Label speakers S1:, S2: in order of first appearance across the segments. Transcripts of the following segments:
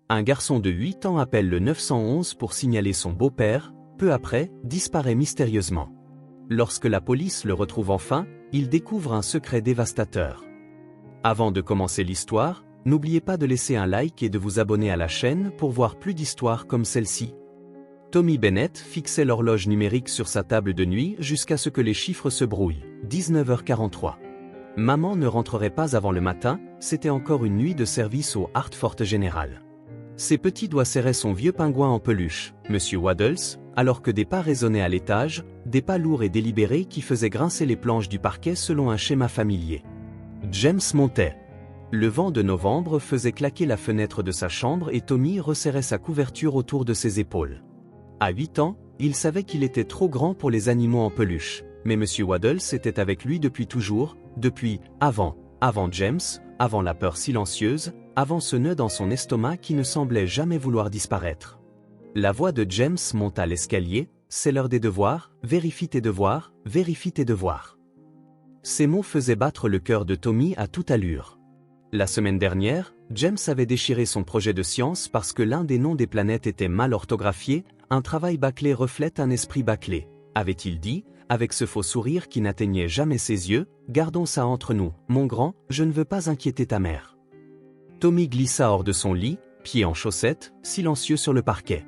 S1: Un garçon de 8 ans appelle le 911 pour signaler son beau-père, peu après, disparaît mystérieusement. Lorsque la police le retrouve enfin, il découvre un secret dévastateur. Avant de commencer l'histoire, n'oubliez pas de laisser un like et de vous abonner à la chaîne pour voir plus d'histoires comme celle-ci. Tommy Bennett fixait l'horloge numérique sur sa table de nuit jusqu'à ce que les chiffres se brouillent, 19h43. Maman ne rentrerait pas avant le matin, c'était encore une nuit de service au Hartford General. Ses petits doigts serraient son vieux pingouin en peluche, Monsieur Waddles, alors que des pas résonnaient à l'étage, des pas lourds et délibérés qui faisaient grincer les planches du parquet selon un schéma familier. James montait. Le vent de novembre faisait claquer la fenêtre de sa chambre et Tommy resserrait sa couverture autour de ses épaules. À 8 ans, il savait qu'il était trop grand pour les animaux en peluche, mais Monsieur Waddles était avec lui depuis toujours, depuis avant James, avant la peur silencieuse, avant ce nœud dans son estomac qui ne semblait jamais vouloir disparaître. La voix de James monta l'escalier, c'est l'heure des devoirs, vérifie tes devoirs, vérifie tes devoirs. Ces mots faisaient battre le cœur de Tommy à toute allure. La semaine dernière, James avait déchiré son projet de science parce que l'un des noms des planètes était mal orthographié, un travail bâclé reflète un esprit bâclé, avait-il dit, avec ce faux sourire qui n'atteignait jamais ses yeux, gardons ça entre nous, mon grand, je ne veux pas inquiéter ta mère. Tommy glissa hors de son lit, pieds en chaussettes, silencieux sur le parquet.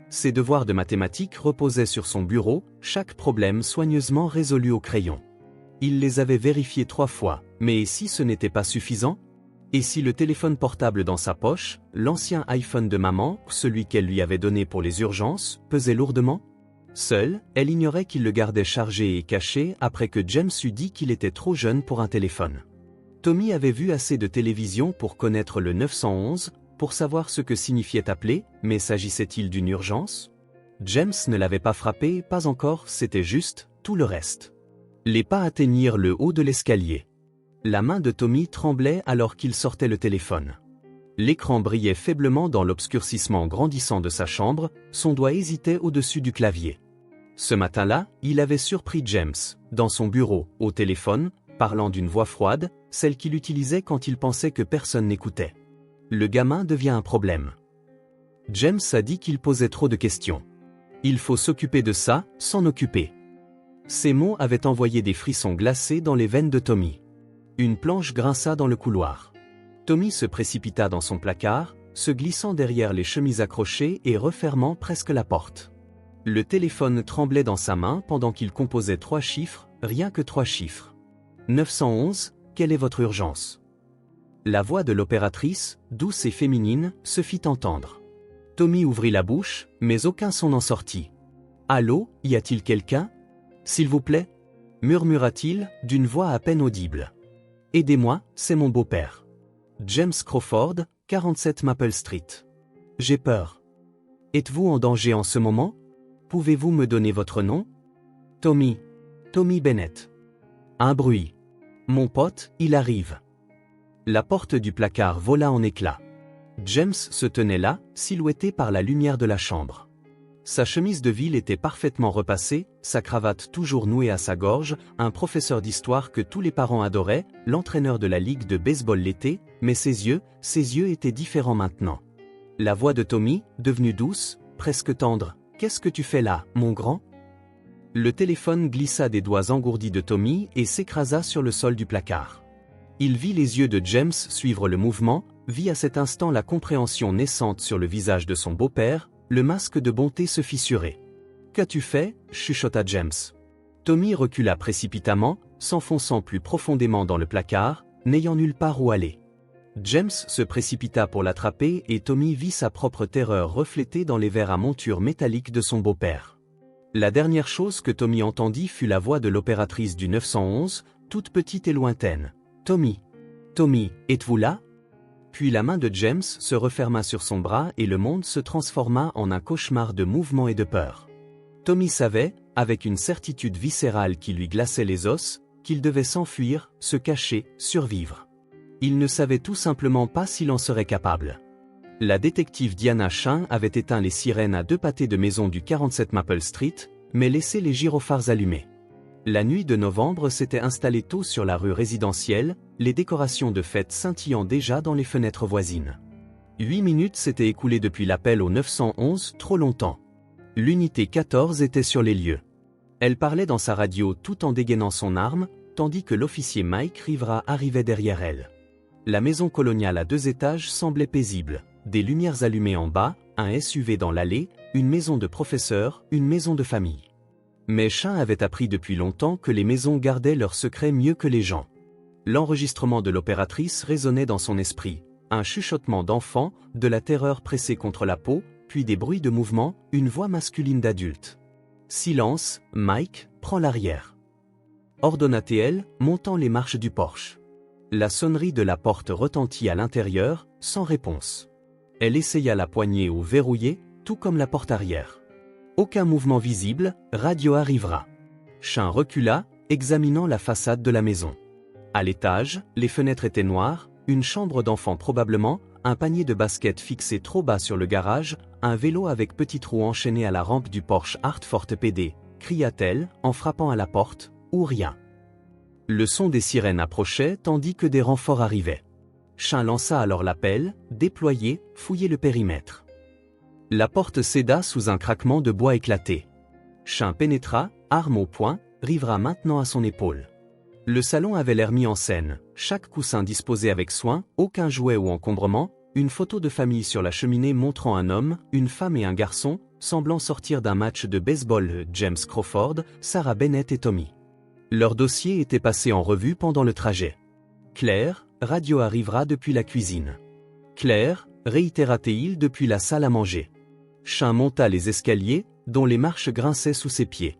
S1: Ses devoirs de mathématiques reposaient sur son bureau, chaque problème soigneusement résolu au crayon. Il les avait vérifiés 3 fois, mais et si ce n'était pas suffisant? Et si le téléphone portable dans sa poche, l'ancien iPhone de maman, celui qu'elle lui avait donné pour les urgences, pesait lourdement? Seule, elle ignorait qu'il le gardait chargé et caché après que James eût dit qu'il était trop jeune pour un téléphone. Tommy avait vu assez de télévision pour connaître le 911, pour savoir ce que signifiait appeler, mais s'agissait-il d'une urgence? James ne l'avait pas frappé, pas encore, c'était juste, tout le reste. Les pas atteignirent le haut de l'escalier. La main de Tommy tremblait alors qu'il sortait le téléphone. L'écran brillait faiblement dans l'obscurcissement grandissant de sa chambre, son doigt hésitait au-dessus du clavier. Ce matin-là, il avait surpris James, dans son bureau, au téléphone, parlant d'une voix froide, celle qu'il utilisait quand il pensait que personne n'écoutait. Le gamin devient un problème. James a dit qu'il posait trop de questions. Il faut s'occuper de ça, s'en occuper. Ces mots avaient envoyé des frissons glacés dans les veines de Tommy. Une planche grinça dans le couloir. Tommy se précipita dans son placard, se glissant derrière les chemises accrochées et refermant presque la porte. Le téléphone tremblait dans sa main pendant qu'il composait 3 chiffres, rien que 3 chiffres. 911, quelle est votre urgence? La voix de l'opératrice, douce et féminine, se fit entendre. Tommy ouvrit la bouche, mais aucun son n'en sortit. « Allô, y a-t-il quelqu'un? S'il vous plaît » murmura-t-il, d'une voix à peine audible. « Aidez-moi, c'est mon beau-père. James Crawford, 47 Maple Street. J'ai peur. Êtes-vous en danger en ce moment? Pouvez-vous me donner votre nom? Tommy. Tommy Bennett. » Un bruit. « Mon pote, il arrive. » La porte du placard vola en éclats. James se tenait là, silhouetté par la lumière de la chambre. Sa chemise de ville était parfaitement repassée, sa cravate toujours nouée à sa gorge, un professeur d'histoire que tous les parents adoraient, l'entraîneur de la ligue de baseball l'été, mais ses yeux étaient différents maintenant. La voix de Tommy, devenue douce, presque tendre, « Qu'est-ce que tu fais là, mon grand ?» Le téléphone glissa des doigts engourdis de Tommy et s'écrasa sur le sol du placard. Il vit les yeux de James suivre le mouvement, vit à cet instant la compréhension naissante sur le visage de son beau-père, le masque de bonté se fissurer. « Qu'as-tu fait » chuchota James. Tommy recula précipitamment, s'enfonçant plus profondément dans le placard, n'ayant nulle part où aller. James se précipita pour l'attraper et Tommy vit sa propre terreur reflétée dans les verres à monture métallique de son beau-père. La dernière chose que Tommy entendit fut la voix de l'opératrice du 911, toute petite et lointaine. « Tommy. Tommy, êtes-vous là ?» Puis la main de James se referma sur son bras et le monde se transforma en un cauchemar de mouvement et de peur. Tommy savait, avec une certitude viscérale qui lui glaçait les os, qu'il devait s'enfuir, se cacher, survivre. Il ne savait tout simplement pas s'il en serait capable. La détective Diana Chin avait éteint les sirènes à 2 pâtés de maison du 47 Maple Street, mais laissé les gyrophares allumés. La nuit de novembre s'était installée tôt sur la rue résidentielle, les décorations de fête scintillant déjà dans les fenêtres voisines. 8 minutes s'étaient écoulées depuis l'appel au 911, trop longtemps. L'unité 14 était sur les lieux. Elle parlait dans sa radio tout en dégainant son arme, tandis que l'officier Mike Rivera arrivait derrière elle. La maison coloniale à 2 étages semblait paisible. Des lumières allumées en bas, un SUV dans l'allée, une maison de professeur, une maison de famille. Mais Sean avait appris depuis longtemps que les maisons gardaient leurs secrets mieux que les gens. L'enregistrement de l'opératrice résonnait dans son esprit. Un chuchotement d'enfant, de la terreur pressée contre la peau, puis des bruits de mouvement, une voix masculine d'adulte. Silence, Mike, prends l'arrière. Ordonna-t-elle, montant les marches du porche. La sonnerie de la porte retentit à l'intérieur, sans réponse. Elle essaya la poignée ou verrouillée, tout comme la porte arrière. Aucun mouvement visible, radio arrivera. Sean recula, examinant la façade de la maison. À l'étage, les fenêtres étaient noires, une chambre d'enfant probablement, un panier de basket fixé trop bas sur le garage, un vélo avec petite roue enchaîné à la rampe du Porsche Hartford PD, cria-t-elle, en frappant à la porte, ou rien. Le son des sirènes approchait tandis que des renforts arrivaient. Sean lança alors l'appel, déployer, fouiller le périmètre. La porte céda sous un craquement de bois éclaté. Sean pénétra, arme au poing, Rivera maintenant à son épaule. Le salon avait l'air mis en scène, chaque coussin disposé avec soin, aucun jouet ou encombrement, une photo de famille sur la cheminée montrant un homme, une femme et un garçon, semblant sortir d'un match de baseball. James Crawford, Sarah Bennett et Tommy. Leur dossier était passé en revue pendant le trajet. Claire, radio arrivera depuis la cuisine. Claire, réitéra-t-il depuis la salle à manger. Sean monta les escaliers, dont les marches grinçaient sous ses pieds.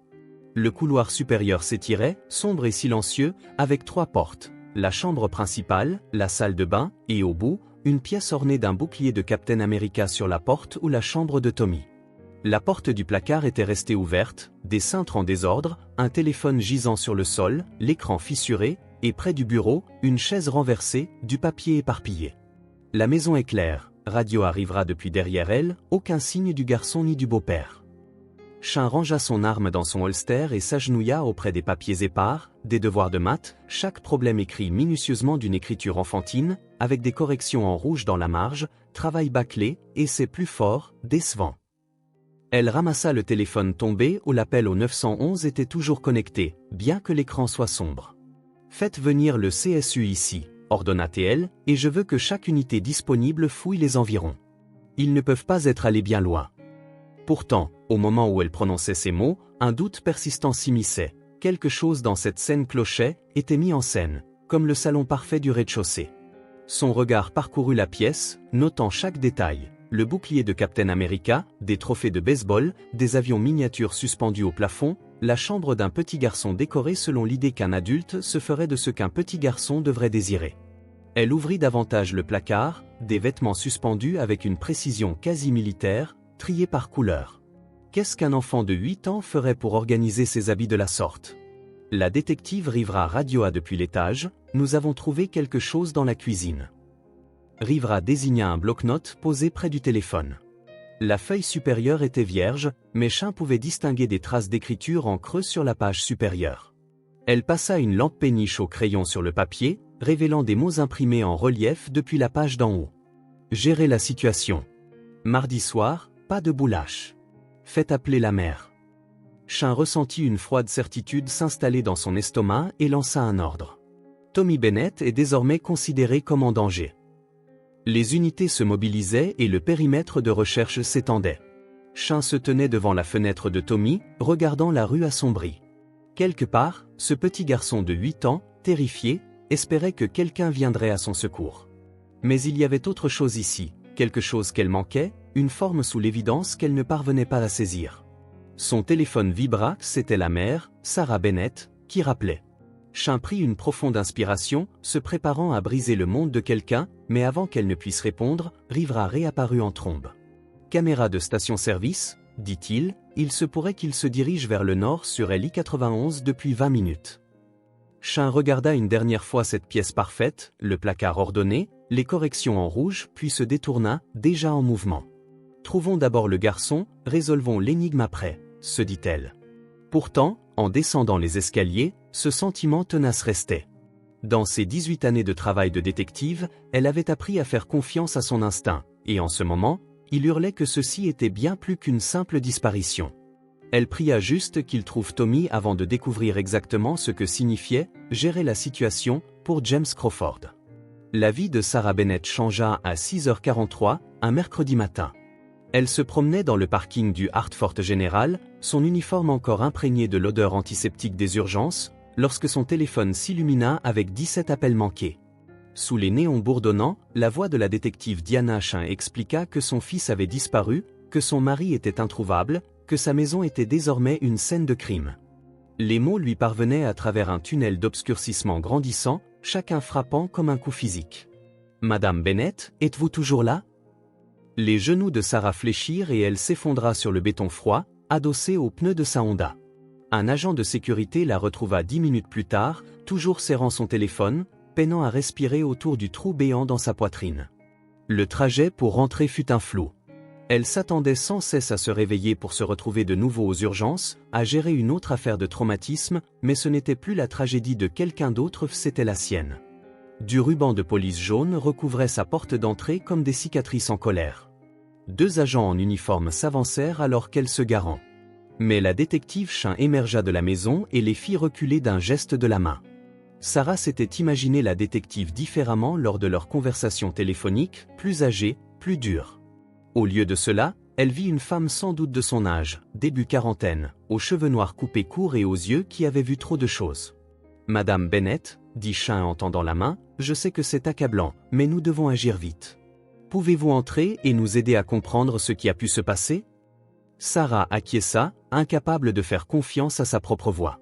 S1: Le couloir supérieur s'étirait, sombre et silencieux, avec 3 portes. La chambre principale, la salle de bain, et au bout, une pièce ornée d'un bouclier de Captain America sur la porte ou la chambre de Tommy. La porte du placard était restée ouverte, des cintres en désordre, un téléphone gisant sur le sol, l'écran fissuré, et près du bureau, une chaise renversée, du papier éparpillé. La maison est claire, radio arrivera depuis derrière elle, aucun signe du garçon ni du beau-père. Sean rangea son arme dans son holster et s'agenouilla auprès des papiers épars, des devoirs de maths, chaque problème écrit minutieusement d'une écriture enfantine, avec des corrections en rouge dans la marge, travail bâclé, et c'est plus fort, décevant. Elle ramassa le téléphone tombé où l'appel au 911 était toujours connecté, bien que l'écran soit sombre. « Faites venir le CSU ici », ordonna-t-elle, et je veux que chaque unité disponible fouille les environs. Ils ne peuvent pas être allés bien loin. Pourtant, au moment où elle prononçait ces mots, un doute persistant s'immisçait. Quelque chose dans cette scène clochait, était mis en scène, comme le salon parfait du rez-de-chaussée. Son regard parcourut la pièce, notant chaque détail. Le bouclier de Captain America, des trophées de baseball, des avions miniatures suspendus au plafond, la chambre d'un petit garçon décorée selon l'idée qu'un adulte se ferait de ce qu'un petit garçon devrait désirer. Elle ouvrit davantage le placard, des vêtements suspendus avec une précision quasi militaire, triés par couleur. Qu'est-ce qu'un enfant de 8 ans ferait pour organiser ses habits de la sorte? La détective Rivera radioa depuis l'étage, nous avons trouvé quelque chose dans la cuisine. Rivera désigna un bloc-notes posé près du téléphone. La feuille supérieure était vierge, mais Sean pouvait distinguer des traces d'écriture en creux sur la page supérieure. Elle passa une lampe péniche au crayon sur le papier, révélant des mots imprimés en relief depuis la page d'en haut. Gérer la situation. Mardi soir, pas de boulash. Faites appeler la mère. Sean ressentit une froide certitude s'installer dans son estomac et lança un ordre. Tommy Bennett est désormais considéré comme en danger. Les unités se mobilisaient et le périmètre de recherche s'étendait. Sean se tenait devant la fenêtre de Tommy, regardant la rue assombrie. Quelque part, ce petit garçon de 8 ans, terrifié, espérait que quelqu'un viendrait à son secours. Mais il y avait autre chose ici, quelque chose qu'elle manquait, une forme sous l'évidence qu'elle ne parvenait pas à saisir. Son téléphone vibra, c'était la mère, Sarah Bennett, qui rappelait. Sean prit une profonde inspiration, se préparant à briser le monde de quelqu'un, mais avant qu'elle ne puisse répondre, Rivera réapparut en trombe. « Caméra de station-service », dit-il, il se pourrait qu'il se dirige vers le nord sur LI-91 depuis 20 minutes. Sean regarda une dernière fois cette pièce parfaite, le placard ordonné, les corrections en rouge, puis se détourna, déjà en mouvement. « Trouvons d'abord le garçon, résolvons l'énigme après », se dit-elle. Pourtant, en descendant les escaliers, ce sentiment tenace restait. Dans ses 18 années de travail de détective, elle avait appris à faire confiance à son instinct, et en ce moment, il hurlait que ceci était bien plus qu'une simple disparition. Elle pria juste qu'il trouve Tommy avant de découvrir exactement ce que signifiait « gérer la situation » pour James Crawford. La vie de Sarah Bennett changea à 6h43, un mercredi matin. Elle se promenait dans le parking du Hartford General, son uniforme encore imprégné de l'odeur antiseptique des urgences, lorsque son téléphone s'illumina avec 17 appels manqués. Sous les néons bourdonnants, la voix de la détective Diana Chin expliqua que son fils avait disparu, que son mari était introuvable, que sa maison était désormais une scène de crime. Les mots lui parvenaient à travers un tunnel d'obscurcissement grandissant, chacun frappant comme un coup physique. « Madame Bennett, êtes-vous toujours là ?» Les genoux de Sarah fléchirent et elle s'effondra sur le béton froid, adossée au pneu de sa Honda. Un agent de sécurité la retrouva 10 minutes plus tard, toujours serrant son téléphone, peinant à respirer autour du trou béant dans sa poitrine. Le trajet pour rentrer fut un flou. Elle s'attendait sans cesse à se réveiller pour se retrouver de nouveau aux urgences, à gérer une autre affaire de traumatisme, mais ce n'était plus la tragédie de quelqu'un d'autre, c'était la sienne. Du ruban de police jaune recouvrait sa porte d'entrée comme des cicatrices en colère. 2 agents en uniforme s'avancèrent alors qu'elle se garant. Mais la détective Chin émergea de la maison et les fit reculer d'un geste de la main. Sarah s'était imaginé la détective différemment lors de leur conversation téléphonique, plus âgée, plus dure. Au lieu de cela, elle vit une femme sans doute de son âge, début quarantaine, aux cheveux noirs coupés courts et aux yeux qui avaient vu trop de choses. « Madame Bennett, dit Chin en tendant la main, je sais que c'est accablant, mais nous devons agir vite. Pouvez-vous entrer et nous aider à comprendre ce qui a pu se passer ?» Sarah acquiesça, incapable de faire confiance à sa propre voix.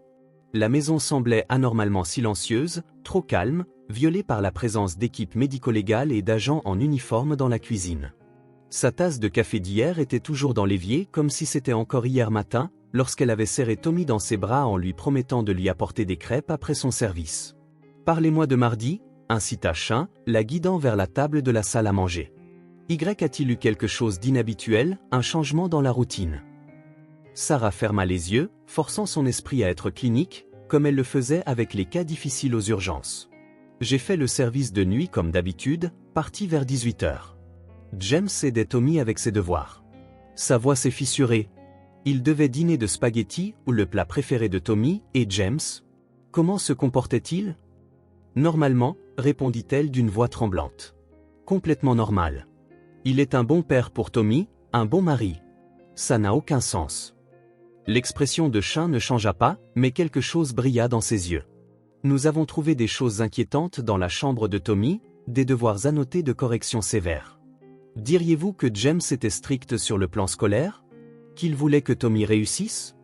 S1: La maison semblait anormalement silencieuse, trop calme, violée par la présence d'équipes médico-légales et d'agents en uniforme dans la cuisine. Sa tasse de café d'hier était toujours dans l'évier comme si c'était encore hier matin, lorsqu'elle avait serré Tommy dans ses bras en lui promettant de lui apporter des crêpes après son service. « Parlez-moi de mardi » incita Chin, la guidant vers la table de la salle à manger. Y a-t-il eu quelque chose d'inhabituel, un changement dans la routine? Sarah ferma les yeux, forçant son esprit à être clinique, comme elle le faisait avec les cas difficiles aux urgences. J'ai fait le service de nuit comme d'habitude, parti vers 18h. James aidait Tommy avec ses devoirs. Sa voix s'est fissurée. Il devait dîner de spaghettis ou le plat préféré de Tommy, et James? Comment se comportait-il? Normalement, répondit-elle d'une voix tremblante. Complètement normal. Il est un bon père pour Tommy, un bon mari. Ça n'a aucun sens. L'expression de Chin ne changea pas, mais quelque chose brilla dans ses yeux. Nous avons trouvé des choses inquiétantes dans la chambre de Tommy, des devoirs annotés de correction sévères. Diriez-vous que James était strict sur le plan scolaire? Qu'il voulait que Tommy réussisse?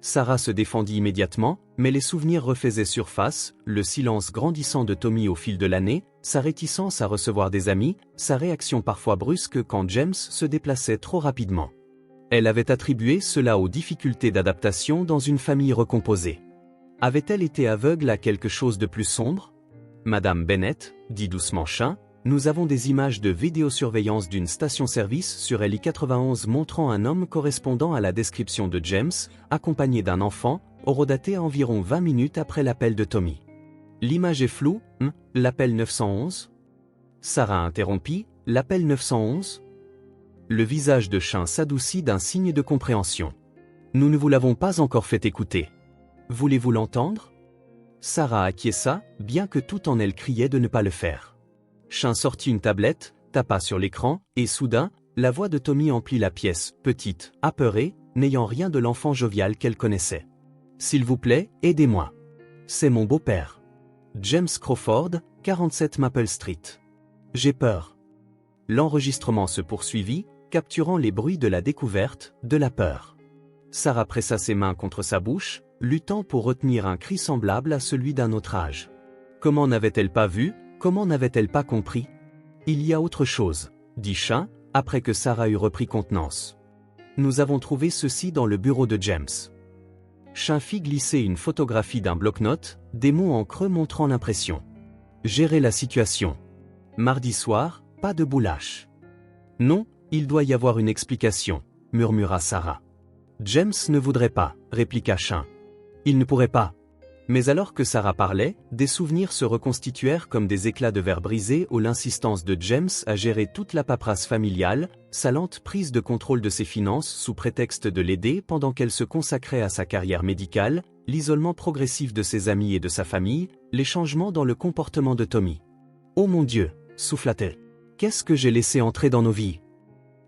S1: Sarah se défendit immédiatement, mais les souvenirs refaisaient surface, le silence grandissant de Tommy au fil de l'année, sa réticence à recevoir des amis, sa réaction parfois brusque quand James se déplaçait trop rapidement. Elle avait attribué cela aux difficultés d'adaptation dans une famille recomposée. Avait-elle été aveugle à quelque chose de plus sombre? Madame Bennett, dit doucement Chin, nous avons des images de vidéosurveillance d'une station-service sur LI 91 montrant un homme correspondant à la description de James, accompagné d'un enfant, horodaté à environ 20 minutes après l'appel de Tommy. L'image est floue, l'appel 911? Sarah interrompit, l'appel 911? Le visage de Chin s'adoucit d'un signe de compréhension. Nous ne vous l'avons pas encore fait écouter. Voulez-vous l'entendre? Sarah acquiesça, bien que tout en elle criait de ne pas le faire. Chin sortit une tablette, tapa sur l'écran, et soudain, la voix de Tommy emplit la pièce, petite, apeurée, n'ayant rien de l'enfant jovial qu'elle connaissait. « S'il vous plaît, aidez-moi. C'est mon beau-père. James Crawford, 47 Maple Street. J'ai peur. » L'enregistrement se poursuivit, capturant les bruits de la découverte, de la peur. Sarah pressa ses mains contre sa bouche, luttant pour retenir un cri semblable à celui d'un autre âge. Comment n'avait-elle pas vu? Comment n'avait-elle pas compris? Il y a autre chose, dit Chin, après que Sarah eut repris contenance. Nous avons trouvé ceci dans le bureau de James. Chin fit glisser une photographie d'un bloc-notes, des mots en creux montrant l'impression. Gérer la situation. Mardi soir, pas de boulash. Non, il doit y avoir une explication, murmura Sarah. James ne voudrait pas, répliqua Chin. Il ne pourrait pas. Mais alors que Sarah parlait, des souvenirs se reconstituèrent comme des éclats de verre brisés ou l'insistance de James à gérer toute la paperasse familiale, sa lente prise de contrôle de ses finances sous prétexte de l'aider pendant qu'elle se consacrait à sa carrière médicale, l'isolement progressif de ses amis et de sa famille, les changements dans le comportement de Tommy. « Oh mon Dieu !» souffla-t-elle. « Qu'est-ce que j'ai laissé entrer dans nos vies ?»«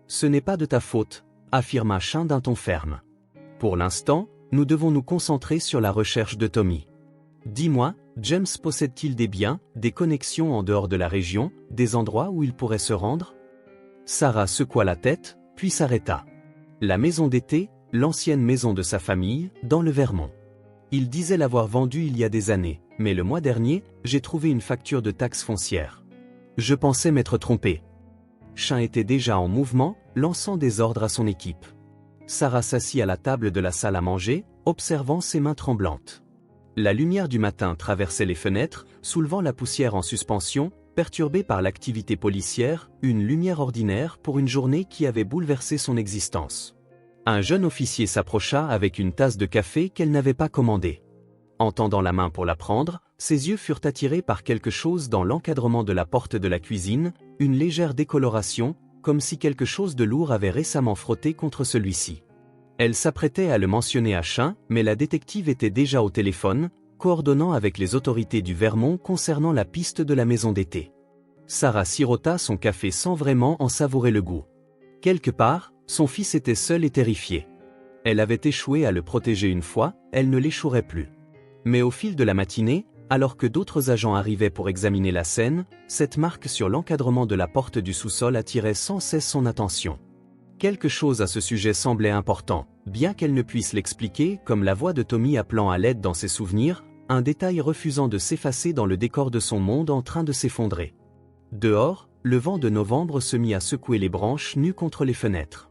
S1: Ce n'est pas de ta faute, » affirma Sean d'un ton ferme. « Pour l'instant, nous devons nous concentrer sur la recherche de Tommy. Dis-moi, James possède-t-il des biens, des connexions en dehors de la région, des endroits où il pourrait se rendre ?» Sarah secoua la tête, puis s'arrêta. La maison d'été, l'ancienne maison de sa famille, dans le Vermont. Il disait l'avoir vendue il y a des années, mais le mois dernier, j'ai trouvé une facture de taxe foncière. Je pensais m'être trompé. Sean était déjà en mouvement, lançant des ordres à son équipe. Sarah s'assit à la table de la salle à manger, observant ses mains tremblantes. La lumière du matin traversait les fenêtres, soulevant la poussière en suspension, perturbée par l'activité policière, une lumière ordinaire pour une journée qui avait bouleversé son existence. Un jeune officier s'approcha avec une tasse de café qu'elle n'avait pas commandée. En tendant la main pour la prendre, ses yeux furent attirés par quelque chose dans l'encadrement de la porte de la cuisine, une légère décoloration, comme si quelque chose de lourd avait récemment frotté contre celui-ci. Elle s'apprêtait à le mentionner à Sean, mais la détective était déjà au téléphone, coordonnant avec les autorités du Vermont concernant la piste de la maison d'été. Sarah sirota son café sans vraiment en savourer le goût. Quelque part, son fils était seul et terrifié. Elle avait échoué à le protéger une fois, elle ne l'échouerait plus. Mais au fil de la matinée, alors que d'autres agents arrivaient pour examiner la scène, cette marque sur l'encadrement de la porte du sous-sol attirait sans cesse son attention. Quelque chose à ce sujet semblait important, bien qu'elle ne puisse l'expliquer, comme la voix de Tommy appelant à l'aide dans ses souvenirs, un détail refusant de s'effacer dans le décor de son monde en train de s'effondrer. Dehors, le vent de novembre se mit à secouer les branches nues contre les fenêtres.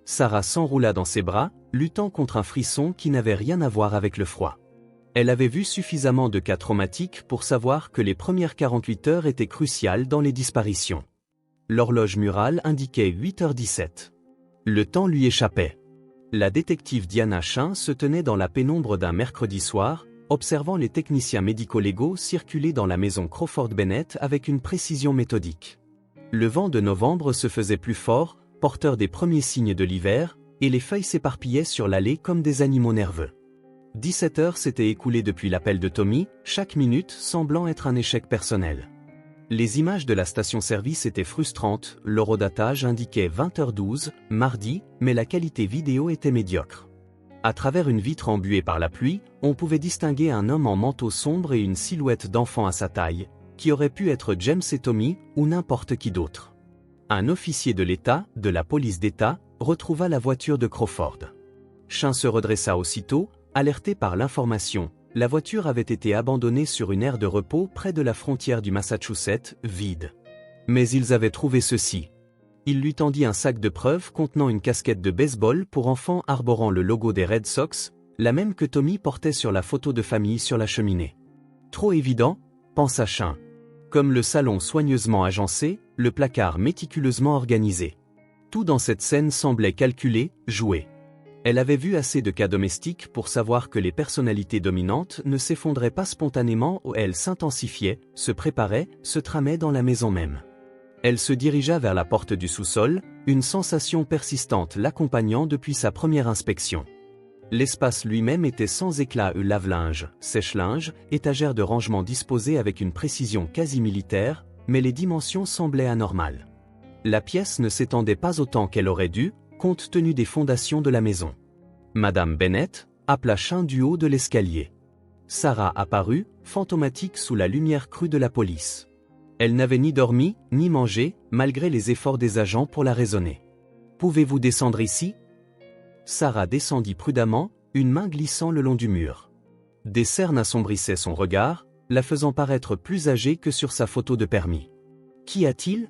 S1: Sarah s'enroula dans ses bras, luttant contre un frisson qui n'avait rien à voir avec le froid. Elle avait vu suffisamment de cas traumatiques pour savoir que les premières 48 heures étaient cruciales dans les disparitions. L'horloge murale indiquait 8h17. Le temps lui échappait. La détective Diana Sean se tenait dans la pénombre d'un mercredi soir, observant les techniciens médico-légaux circuler dans la maison Crawford Bennett avec une précision méthodique. Le vent de novembre se faisait plus fort, porteur des premiers signes de l'hiver, et les feuilles s'éparpillaient sur l'allée comme des animaux nerveux. 17 heures s'étaient écoulées depuis l'appel de Tommy, chaque minute semblant être un échec personnel. Les images de la station-service étaient frustrantes, l'horodatage indiquait 20h12, mardi, mais la qualité vidéo était médiocre. À travers une vitre embuée par la pluie, on pouvait distinguer un homme en manteau sombre et une silhouette d'enfant à sa taille, qui aurait pu être James et Tommy, ou n'importe qui d'autre. Un officier de l'État, de la police d'État, retrouva la voiture de Crawford. Sean se redressa aussitôt, alerté par l'information. La voiture avait été abandonnée sur une aire de repos près de la frontière du Massachusetts, vide. Mais ils avaient trouvé ceci. Il lui tendit un sac de preuves contenant une casquette de baseball pour enfants arborant le logo des Red Sox, la même que Tommy portait sur la photo de famille sur la cheminée. Trop évident, pensa Sean. Comme le salon soigneusement agencé, le placard méticuleusement organisé. Tout dans cette scène semblait calculé, joué. Elle avait vu assez de cas domestiques pour savoir que les personnalités dominantes ne s'effondraient pas spontanément ou elles s'intensifiaient, se préparaient, se tramaient dans la maison même. Elle se dirigea vers la porte du sous-sol, une sensation persistante l'accompagnant depuis sa première inspection. L'espace lui-même était sans éclat, lave-linge, sèche-linge, étagère de rangement disposée avec une précision quasi militaire, mais les dimensions semblaient anormales. La pièce ne s'étendait pas autant qu'elle aurait dû, compte tenu des fondations de la maison. Madame Bennett appela Sean du haut de l'escalier. Sarah apparut, fantomatique sous la lumière crue de la police. Elle n'avait ni dormi, ni mangé, malgré les efforts des agents pour la raisonner. « Pouvez-vous descendre ici ?» Sarah descendit prudemment, une main glissant le long du mur. Des cernes assombrissaient son regard, la faisant paraître plus âgée que sur sa photo de permis. « Qu'y a-t-il ?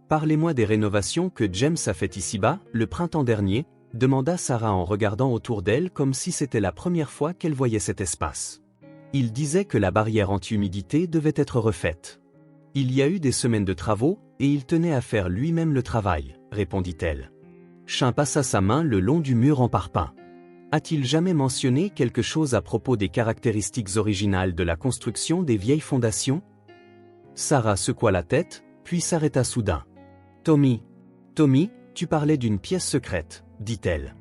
S1: Parlez-moi des rénovations que James a faites ici-bas, le printemps dernier, » demanda Sarah en regardant autour d'elle comme si c'était la première fois qu'elle voyait cet espace. Il disait que la barrière anti-humidité devait être refaite. Il y a eu des semaines de travaux, et il tenait à faire lui-même le travail, répondit-elle. Sean passa sa main le long du mur en parpaing. A-t-il jamais mentionné quelque chose à propos des caractéristiques originales de la construction des vieilles fondations? Sarah secoua la tête, puis s'arrêta soudain. Tommy, tu parlais d'une pièce secrète, dit-elle.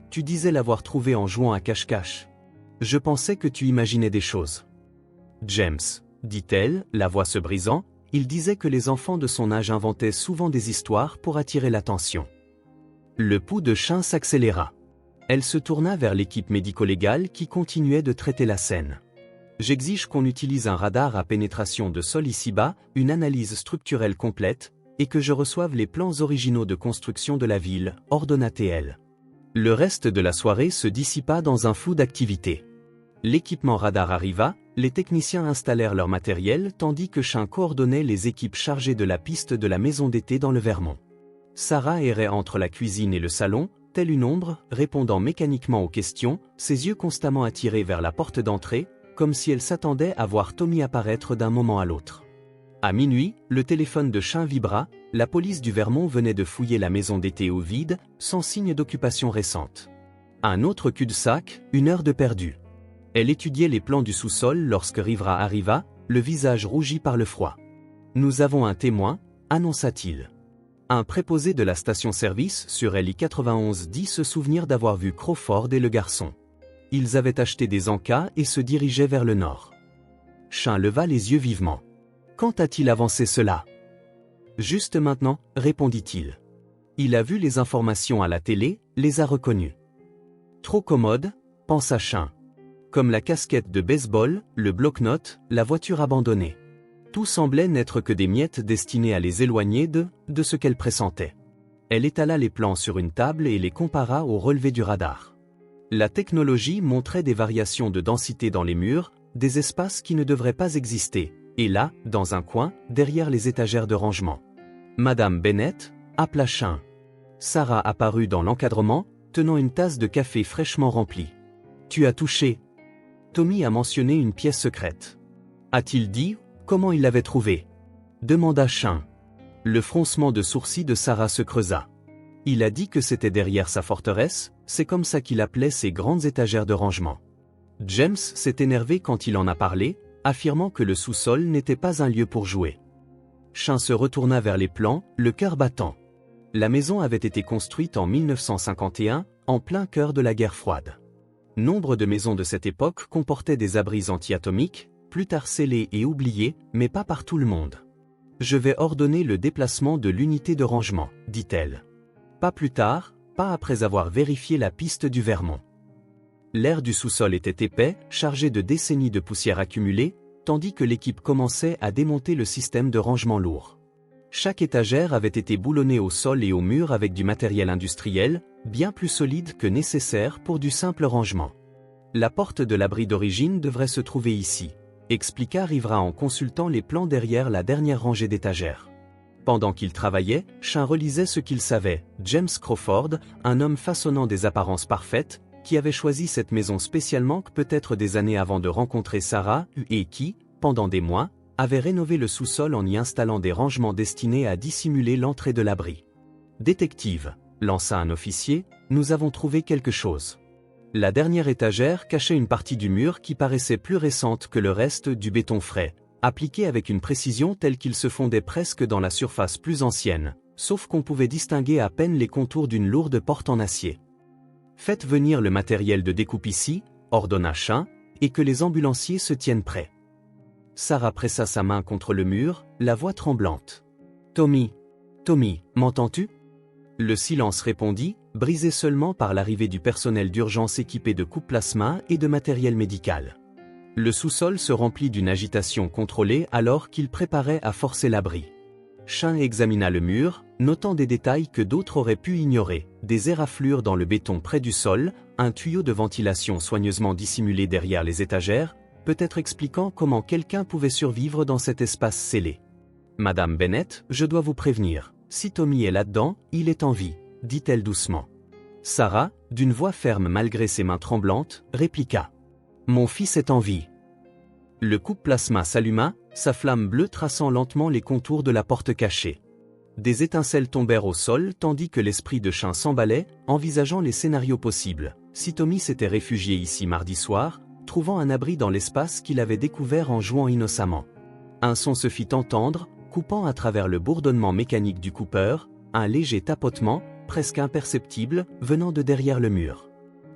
S1: Tu disais l'avoir trouvée en jouant à cache-cache. Je pensais que tu imaginais des choses. James, dit-elle, la voix se brisant, il disait que les enfants de son âge inventaient souvent des histoires pour attirer l'attention. Le pouls de Shun s'accéléra. Elle se tourna vers l'équipe médico-légale qui continuait de traiter la scène. J'exige qu'on utilise un radar à pénétration de sol ici-bas, une analyse structurelle complète, et que je reçoive les plans originaux de construction de la ville, ordonna-t-elle. Le reste de la soirée se dissipa dans un flou d'activité. L'équipement radar arriva, les techniciens installèrent leur matériel tandis que Shun coordonnait les équipes chargées de la piste de la maison d'été dans le Vermont. Sarah errait entre la cuisine et le salon, telle une ombre, répondant mécaniquement aux questions, ses yeux constamment attirés vers la porte d'entrée, comme si elle s'attendait à voir Tommy apparaître d'un moment à l'autre. À minuit, le téléphone de Shun vibra, la police du Vermont venait de fouiller la maison d'été au vide, sans signe d'occupation récente. Un autre cul-de-sac, une heure de perdu. Elle étudiait les plans du sous-sol lorsque Rivera arriva, le visage rougi par le froid. « Nous avons un témoin », annonça-t-il. Un préposé de la station-service sur LI 91 dit se souvenir d'avoir vu Crawford et le garçon. Ils avaient acheté des encas et se dirigeaient vers le nord. Shun leva les yeux vivement. Quand a-t-il avancé cela? Juste maintenant, répondit-il. Il a vu les informations à la télé, les a reconnues. Trop commode, pensa Shun. Comme la casquette de baseball, le bloc-notes, la voiture abandonnée. Tout semblait n'être que des miettes destinées à les éloigner de ce qu'elle pressentait. Elle étala les plans sur une table et les compara au relevé du radar. La technologie montrait des variations de densité dans les murs, des espaces qui ne devraient pas exister, et là, dans un coin, derrière les étagères de rangement. Madame Bennett, appela Shun. Sarah apparut dans l'encadrement, tenant une tasse de café fraîchement remplie. Tu as touché. Tommy a mentionné une pièce secrète. A-t-il dit comment il l'avait trouvée? Demanda Shun. Le froncement de sourcils de Sarah se creusa. Il a dit que c'était derrière sa forteresse, c'est comme ça qu'il appelait ses grandes étagères de rangement. James s'est énervé quand il en a parlé, affirmant que le sous-sol n'était pas un lieu pour jouer. Shun se retourna vers les plans, le cœur battant. La maison avait été construite en 1951, en plein cœur de la guerre froide. Nombre de maisons de cette époque comportaient des abris anti-atomiques, plus tard scellés et oubliés, mais pas par tout le monde. Je vais ordonner le déplacement de l'unité de rangement, dit-elle. Pas plus tard, pas après avoir vérifié la piste du Vermont. L'air du sous-sol était épais, chargé de décennies de poussière accumulée, tandis que l'équipe commençait à démonter le système de rangement lourd. Chaque étagère avait été boulonnée au sol et au mur avec du matériel industriel, bien plus solide que nécessaire pour du simple rangement. La porte de l'abri d'origine devrait se trouver ici, expliqua Rivera en consultant les plans derrière la dernière rangée d'étagères. Pendant qu'il travaillait, Shun relisait ce qu'il savait. James Crawford, un homme façonnant des apparences parfaites, qui avait choisi cette maison spécialement peut-être des années avant de rencontrer Sarah, et qui, pendant des mois, avait rénové le sous-sol en y installant des rangements destinés à dissimuler l'entrée de l'abri. « Détective », lança un officier, « nous avons trouvé quelque chose. » La dernière étagère cachait une partie du mur qui paraissait plus récente que le reste du béton frais, appliqué avec une précision telle qu'il se fondait presque dans la surface plus ancienne, sauf qu'on pouvait distinguer à peine les contours d'une lourde porte en acier. « Faites venir le matériel de découpe ici, » ordonna Shun, « et que les ambulanciers se tiennent prêts. » Sarah pressa sa main contre le mur, la voix tremblante. « Tommy, m'entends-tu » Le silence répondit, brisé seulement par l'arrivée du personnel d'urgence équipé de coupe-plasma et de matériel médical. Le sous-sol se remplit d'une agitation contrôlée alors qu'il préparait à forcer l'abri. Shun examina le mur, notant des détails que d'autres auraient pu ignorer, des éraflures dans le béton près du sol, un tuyau de ventilation soigneusement dissimulé derrière les étagères, peut-être expliquant comment quelqu'un pouvait survivre dans cet espace scellé. « Madame Bennett, je dois vous prévenir, si Tommy est là-dedans, il est en vie, » dit-elle doucement. Sarah, d'une voix ferme malgré ses mains tremblantes, répliqua. « Mon fils est en vie. » Le coupe-plasma s'alluma, sa flamme bleue traçant lentement les contours de la porte cachée. Des étincelles tombèrent au sol tandis que l'esprit de Shun s'emballait, envisageant les scénarios possibles. Si Tommy s'était réfugié ici mardi soir, trouvant un abri dans l'espace qu'il avait découvert en jouant innocemment. Un son se fit entendre, coupant à travers le bourdonnement mécanique du coupeur, un léger tapotement, presque imperceptible, venant de derrière le mur.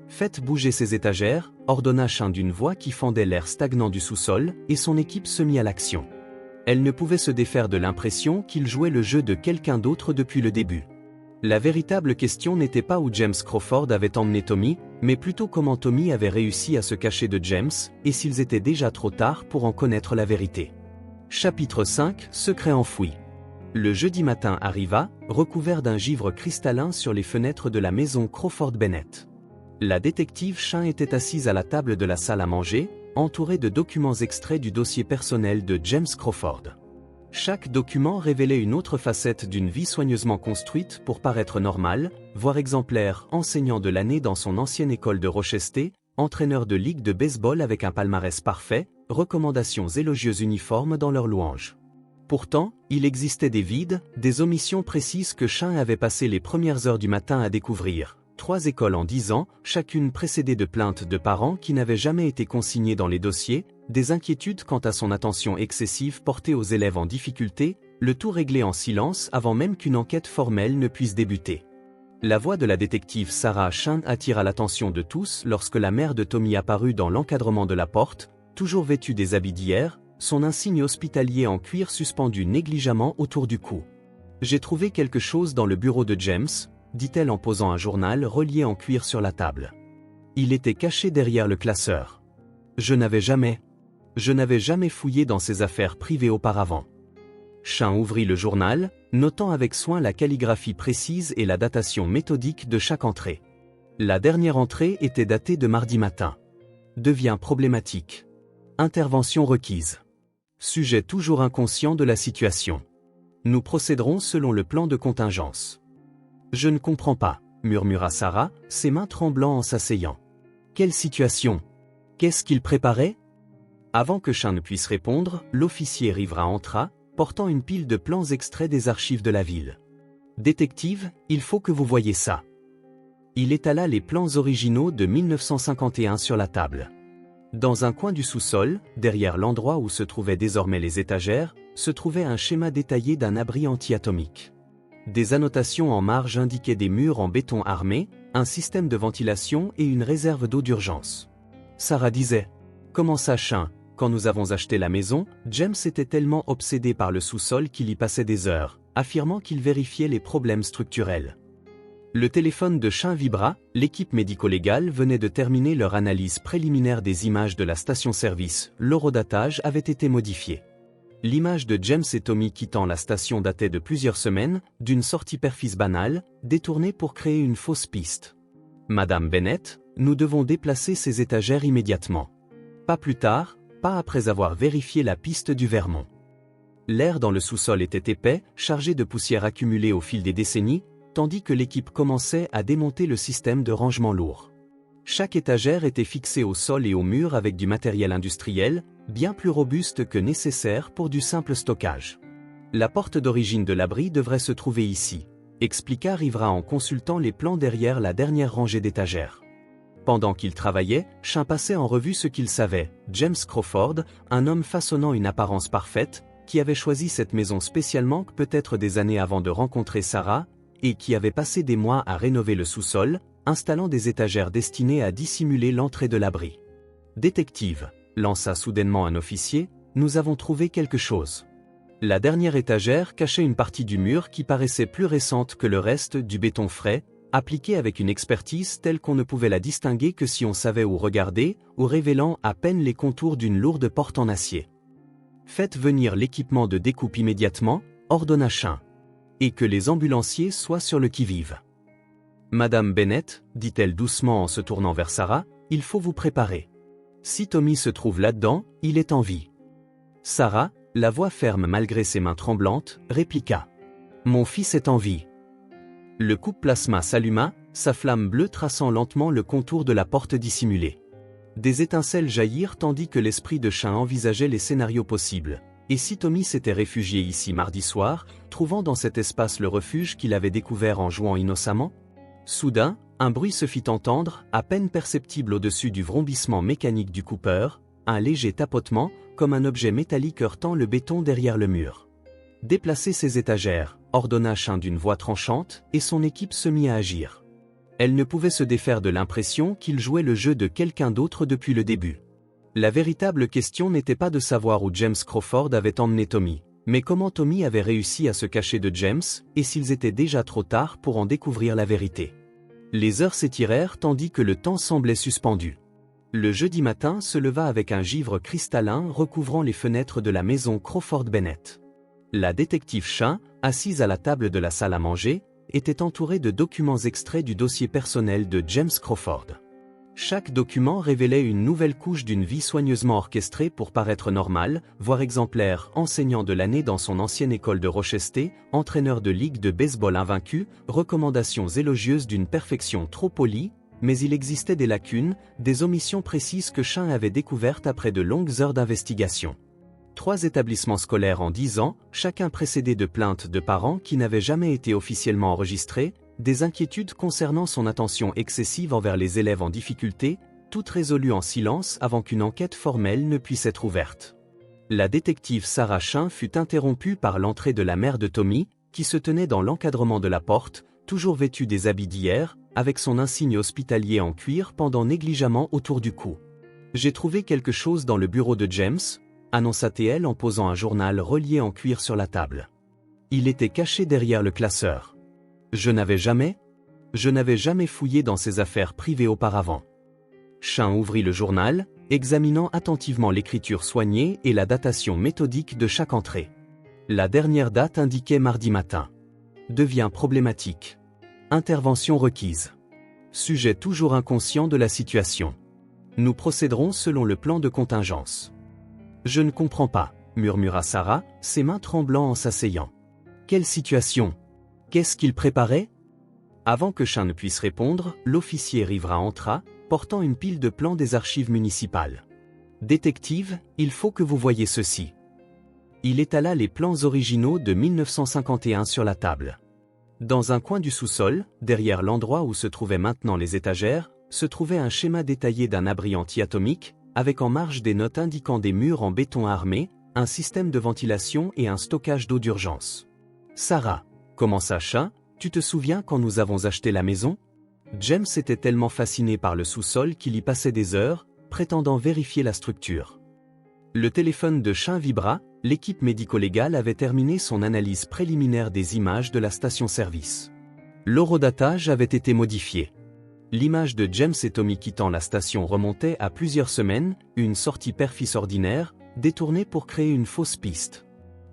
S1: « Faites bouger ces étagères », ordonna Shun d'une voix qui fendait l'air stagnant du sous-sol, et son équipe se mit à l'action. Elle ne pouvait se défaire de l'impression qu'il jouait le jeu de quelqu'un d'autre depuis le début. La véritable question n'était pas où James Crawford avait emmené Tommy, mais plutôt comment Tommy avait réussi à se cacher de James, et s'ils étaient déjà trop tard pour en connaître la vérité. Chapitre 5 – Secret enfoui. Le jeudi matin arriva, recouvert d'un givre cristallin sur les fenêtres de la maison Crawford-Bennett. La détective Shun était assise à la table de la salle à manger, entourée de documents extraits du dossier personnel de James Crawford. Chaque document révélait une autre facette d'une vie soigneusement construite pour paraître normale, voire exemplaire, enseignant de l'année dans son ancienne école de Rochester, entraîneur de ligue de baseball avec un palmarès parfait, recommandations élogieuses uniformes dans leur louange. Pourtant, il existait des vides, des omissions précises que Shun avait passé les premières heures du matin à découvrir. 3 écoles en 10 ans, chacune précédée de plaintes de parents qui n'avaient jamais été consignées dans les dossiers, des inquiétudes quant à son attention excessive portée aux élèves en difficulté, le tout réglé en silence avant même qu'une enquête formelle ne puisse débuter. La voix de la détective Sarah Shun attira l'attention de tous lorsque la mère de Tommy apparut dans l'encadrement de la porte, toujours vêtue des habits d'hier, son insigne hospitalier en cuir suspendu négligemment autour du cou. « J'ai trouvé quelque chose dans le bureau de James », dit-elle en posant un journal relié en cuir sur la table. Il était caché derrière le classeur. Je n'avais jamais fouillé dans ses affaires privées auparavant. Shun ouvrit le journal, notant avec soin la calligraphie précise et la datation méthodique de chaque entrée. La dernière entrée était datée de mardi matin. Devient problématique. Intervention requise. Sujet toujours inconscient de la situation. Nous procéderons selon le plan de contingence. Je ne comprends pas, murmura Sarah, ses mains tremblant en s'asseyant. Quelle situation? Qu'est-ce qu'il préparait? Avant que Shun ne puisse répondre, l'officier riverain entra, portant une pile de plans extraits des archives de la ville. Détective, il faut que vous voyiez ça. Il étala les plans originaux de 1951 sur la table. Dans un coin du sous-sol, derrière l'endroit où se trouvaient désormais les étagères, se trouvait un schéma détaillé d'un abri anti-atomique. Des annotations en marge indiquaient des murs en béton armé, un système de ventilation et une réserve d'eau d'urgence. Sarah disait « Comment ça, Shun? Quand nous avons acheté la maison, James était tellement obsédé par le sous-sol qu'il y passait des heures, affirmant qu'il vérifiait les problèmes structurels. » Le téléphone de Shun vibra, l'équipe médico-légale venait de terminer leur analyse préliminaire des images de la station-service, l'horodatage avait été modifié. L'image de James et Tommy quittant la station datait de plusieurs semaines, d'une sortie père-fils banale, détournée pour créer une fausse piste. « Madame Bennett, nous devons déplacer ces étagères immédiatement. » Pas plus tard, pas après avoir vérifié la piste du Vermont. L'air dans le sous-sol était épais, chargé de poussière accumulée au fil des décennies, tandis que l'équipe commençait à démonter le système de rangement lourd. Chaque étagère était fixée au sol et au mur avec du matériel industriel, bien plus robuste que nécessaire pour du simple stockage. La porte d'origine de l'abri devrait se trouver ici, expliqua Rivera en consultant les plans derrière la dernière rangée d'étagères. Pendant qu'il travaillait, Shun passait en revue ce qu'il savait. James Crawford, un homme façonnant une apparence parfaite, qui avait choisi cette maison spécialement peut-être des années avant de rencontrer Sarah, et qui avait passé des mois à rénover le sous-sol, installant des étagères destinées à dissimuler l'entrée de l'abri. « Détective », lança soudainement un officier, « nous avons trouvé quelque chose. » La dernière étagère cachait une partie du mur qui paraissait plus récente que le reste du béton frais, appliqué avec une expertise telle qu'on ne pouvait la distinguer que si on savait où regarder, ou révélant à peine les contours d'une lourde porte en acier. « Faites venir l'équipement de découpe immédiatement », ordonna Shun. « Et que les ambulanciers soient sur le qui-vive. » « Madame Bennett, dit-elle doucement en se tournant vers Sarah, il faut vous préparer. Si Tommy se trouve là-dedans, il est en vie. » Sarah, la voix ferme malgré ses mains tremblantes, répliqua. « Mon fils est en vie. » Le coupe-plasma s'alluma, sa flamme bleue traçant lentement le contour de la porte dissimulée. Des étincelles jaillirent tandis que l'esprit de Shun envisageait les scénarios possibles. Et si Tommy s'était réfugié ici mardi soir, trouvant dans cet espace le refuge qu'il avait découvert en jouant innocemment? Soudain, un bruit se fit entendre, à peine perceptible au-dessus du vrombissement mécanique du Cooper, un léger tapotement, comme un objet métallique heurtant le béton derrière le mur. Déplacez ces étagères, ordonna Shun d'une voix tranchante, et son équipe se mit à agir. Elle ne pouvait se défaire de l'impression qu'il jouait le jeu de quelqu'un d'autre depuis le début. La véritable question n'était pas de savoir où James Crawford avait emmené Tommy, mais comment Tommy avait réussi à se cacher de James, et s'ils étaient déjà trop tard pour en découvrir la vérité. Les heures s'étirèrent tandis que le temps semblait suspendu. Le jeudi matin se leva avec un givre cristallin recouvrant les fenêtres de la maison Crawford-Bennett. La détective Shun, assise à la table de la salle à manger, était entourée de documents extraits du dossier personnel de James Crawford. Chaque document révélait une nouvelle couche d'une vie soigneusement orchestrée pour paraître normale, voire exemplaire, enseignant de l'année dans son ancienne école de Rochester, entraîneur de ligue de baseball invaincu, recommandations élogieuses d'une perfection trop polie, mais il existait des lacunes, des omissions précises que Shun avait découvertes après de longues heures d'investigation. 3 établissements scolaires en 10 ans, chacun précédé de plaintes de parents qui n'avaient jamais été officiellement enregistrées, des inquiétudes concernant son attention excessive envers les élèves en difficulté, toutes résolues en silence avant qu'une enquête formelle ne puisse être ouverte. La détective Sarah Shun fut interrompue par l'entrée de la mère de Tommy, qui se tenait dans l'encadrement de la porte, toujours vêtue des habits d'hier, avec son insigne hospitalier en cuir pendant négligemment autour du cou. « J'ai trouvé quelque chose dans le bureau de James », annonça-t-elle en posant un journal relié en cuir sur la table. Il était caché derrière le classeur. Je n'avais jamais fouillé dans ses affaires privées auparavant. Shun ouvrit le journal, examinant attentivement l'écriture soignée et la datation méthodique de chaque entrée. La dernière date indiquait mardi matin. Devient problématique. Intervention requise. Sujet toujours inconscient de la situation. Nous procéderons selon le plan de contingence. Je ne comprends pas, murmura Sarah, ses mains tremblant en s'asseyant. Quelle situation? Qu'est-ce qu'il préparait? Avant que Shun ne puisse répondre, l'officier riverain entra, portant une pile de plans des archives municipales. Détective, il faut que vous voyiez ceci. Il étala les plans originaux de 1951 sur la table. Dans un coin du sous-sol, derrière l'endroit où se trouvaient maintenant les étagères, se trouvait un schéma détaillé d'un abri anti-atomique, avec en marge des notes indiquant des murs en béton armé, un système de ventilation et un stockage d'eau d'urgence. Sarah, commença Shun, tu te souviens quand nous avons acheté la maison? James était tellement fasciné par le sous-sol qu'il y passait des heures, prétendant vérifier la structure. Le téléphone de Shun vibra, l'équipe médico-légale avait terminé son analyse préliminaire des images de la station-service. L'horodatage avait été modifié. L'image de James et Tommy quittant la station remontait à plusieurs semaines, une sortie père-fils ordinaire, détournée pour créer une fausse piste.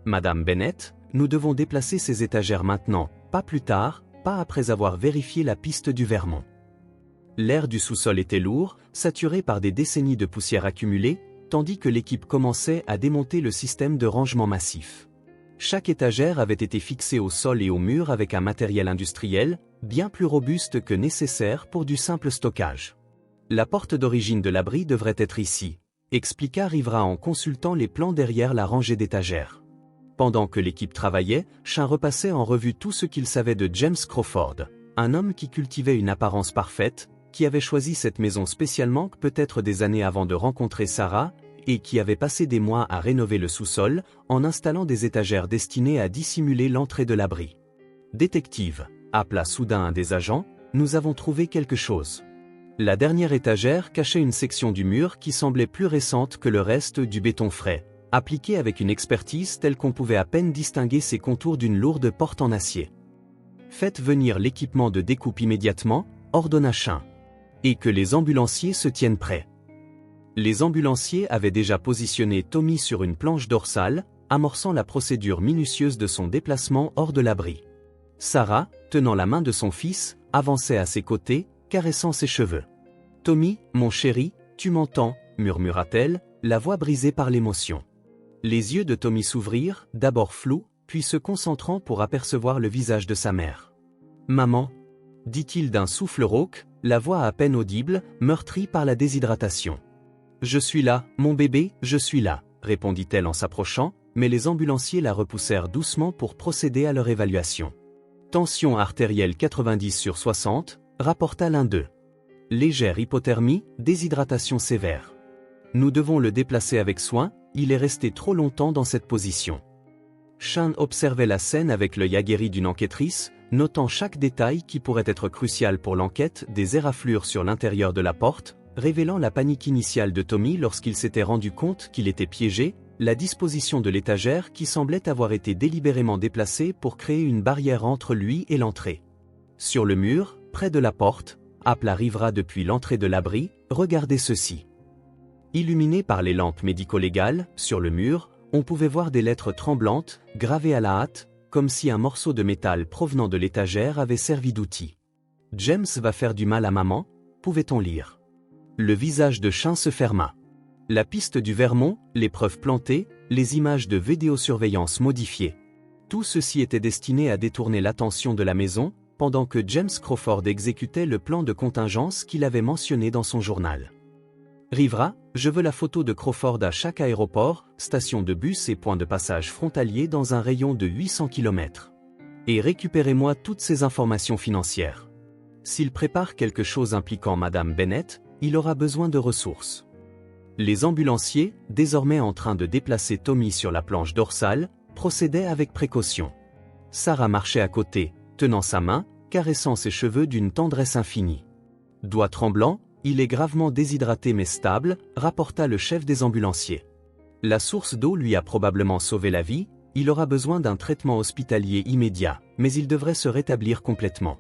S1: Madame Bennett, nous devons déplacer ces étagères maintenant, pas plus tard, pas après avoir vérifié la piste du Vermont. L'air du sous-sol était lourd, saturé par des décennies de poussière accumulée, tandis que l'équipe commençait à démonter le système de rangement massif. Chaque étagère avait été fixée au sol et au mur avec un matériel industriel, bien plus robuste que nécessaire pour du simple stockage. La porte d'origine de l'abri devrait être ici, expliqua Rivera en consultant les plans derrière la rangée d'étagères. Pendant que l'équipe travaillait, Shun repassait en revue tout ce qu'il savait de James Crawford, un homme qui cultivait une apparence parfaite, qui avait choisi cette maison spécialement peut-être des années avant de rencontrer Sarah, et qui avait passé des mois à rénover le sous-sol, en installant des étagères destinées à dissimuler l'entrée de l'abri. « Détective », appela soudain un des agents, « nous avons trouvé quelque chose. » La dernière étagère cachait une section du mur qui semblait plus récente que le reste du béton frais, appliqué avec une expertise telle qu'on pouvait à peine distinguer ses contours d'une lourde porte en acier. « Faites venir l'équipement de découpe immédiatement », ordonna Shun. « Et que les ambulanciers se tiennent prêts. » Les ambulanciers avaient déjà positionné Tommy sur une planche dorsale, amorçant la procédure minutieuse de son déplacement hors de l'abri. Sarah, tenant la main de son fils, avançait à ses côtés, caressant ses cheveux. « Tommy, mon chéri, tu m'entends » murmura-t-elle, la voix brisée par l'émotion. Les yeux de Tommy s'ouvrirent, d'abord flous, puis se concentrant pour apercevoir le visage de sa mère. « Maman » dit-il d'un souffle rauque, la voix à peine audible, meurtrie par la déshydratation. « Je suis là, mon bébé, je suis là » répondit-elle en s'approchant, mais les ambulanciers la repoussèrent doucement pour procéder à leur évaluation. Tension artérielle 90/60, rapporta l'un d'eux. Légère hypothermie, déshydratation sévère. Nous devons le déplacer avec soin, il est resté trop longtemps dans cette position. Sean observait la scène avec l'œil aguerri d'une enquêtrice, notant chaque détail qui pourrait être crucial pour l'enquête, des éraflures sur l'intérieur de la porte, révélant la panique initiale de Tommy lorsqu'il s'était rendu compte qu'il était piégé, la disposition de l'étagère qui semblait avoir été délibérément déplacée pour créer une barrière entre lui et l'entrée. Sur le mur, près de la porte, Apple arrivera depuis l'entrée de l'abri, regardez ceci. Illuminé par les lampes médico-légales, sur le mur, on pouvait voir des lettres tremblantes, gravées à la hâte, comme si un morceau de métal provenant de l'étagère avait servi d'outil. « James va faire du mal à maman », pouvait-on lire. Le visage de Sean se ferma. La piste du Vermont, les preuves plantées, les images de vidéosurveillance modifiées. Tout ceci était destiné à détourner l'attention de la maison, pendant que James Crawford exécutait le plan de contingence qu'il avait mentionné dans son journal. Rivera, je veux la photo de Crawford à chaque aéroport, station de bus et point de passage frontalier dans un rayon de 800 km. Et récupérez-moi toutes ces informations financières. S'il prépare quelque chose impliquant Madame Bennett, il aura besoin de ressources. Les ambulanciers, désormais en train de déplacer Tommy sur la planche dorsale, procédaient avec précaution. Sarah marchait à côté, tenant sa main, caressant ses cheveux d'une tendresse infinie. Doigts tremblants, il est gravement déshydraté mais stable, rapporta le chef des ambulanciers. La source d'eau lui a probablement sauvé la vie, il aura besoin d'un traitement hospitalier immédiat, mais il devrait se rétablir complètement.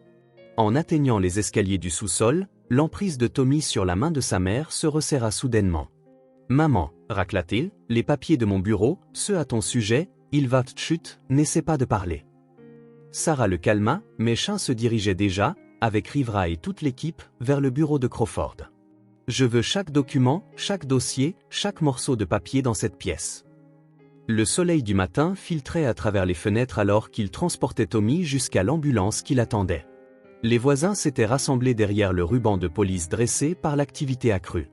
S1: En atteignant les escaliers du sous-sol, l'emprise de Tommy sur la main de sa mère se resserra soudainement. « Maman, racla-t-il, les papiers de mon bureau, ceux à ton sujet, il va chut, n'essaie pas de parler. » Sarah le calma, mais Sean se dirigeait déjà, avec Rivera et toute l'équipe, vers le bureau de Crawford. « Je veux chaque document, chaque dossier, chaque morceau de papier dans cette pièce. » Le soleil du matin filtrait à travers les fenêtres alors qu'il transportait Tommy jusqu'à l'ambulance qui l'attendait. Les voisins s'étaient rassemblés derrière le ruban de police dressé par l'activité accrue.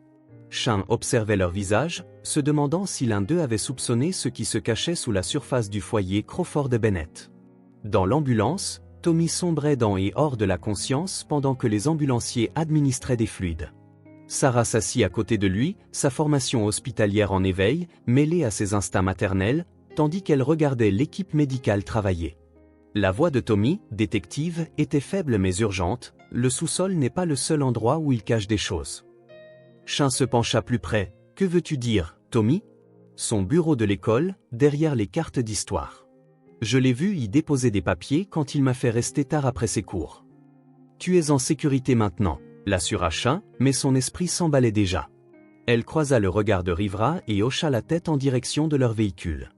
S1: Sean observait leur visage, se demandant si l'un d'eux avait soupçonné ce qui se cachait sous la surface du foyer Crawford Bennett. Dans l'ambulance, Tommy sombrait dans et hors de la conscience pendant que les ambulanciers administraient des fluides. Sarah s'assit à côté de lui, sa formation hospitalière en éveil, mêlée à ses instincts maternels, tandis qu'elle regardait l'équipe médicale travailler. La voix de Tommy, détective, était faible mais urgente, le sous-sol n'est pas le seul endroit où il cache des choses. Sean se pencha plus près. « Que veux-tu dire, Tommy ?» Son bureau de l'école, derrière les cartes d'histoire. Je l'ai vu y déposer des papiers quand il m'a fait rester tard après ses cours. Tu es en sécurité maintenant, l'assura Sean, mais son esprit s'emballait déjà. Elle croisa le regard de Rivera et hocha la tête en direction de leur véhicule.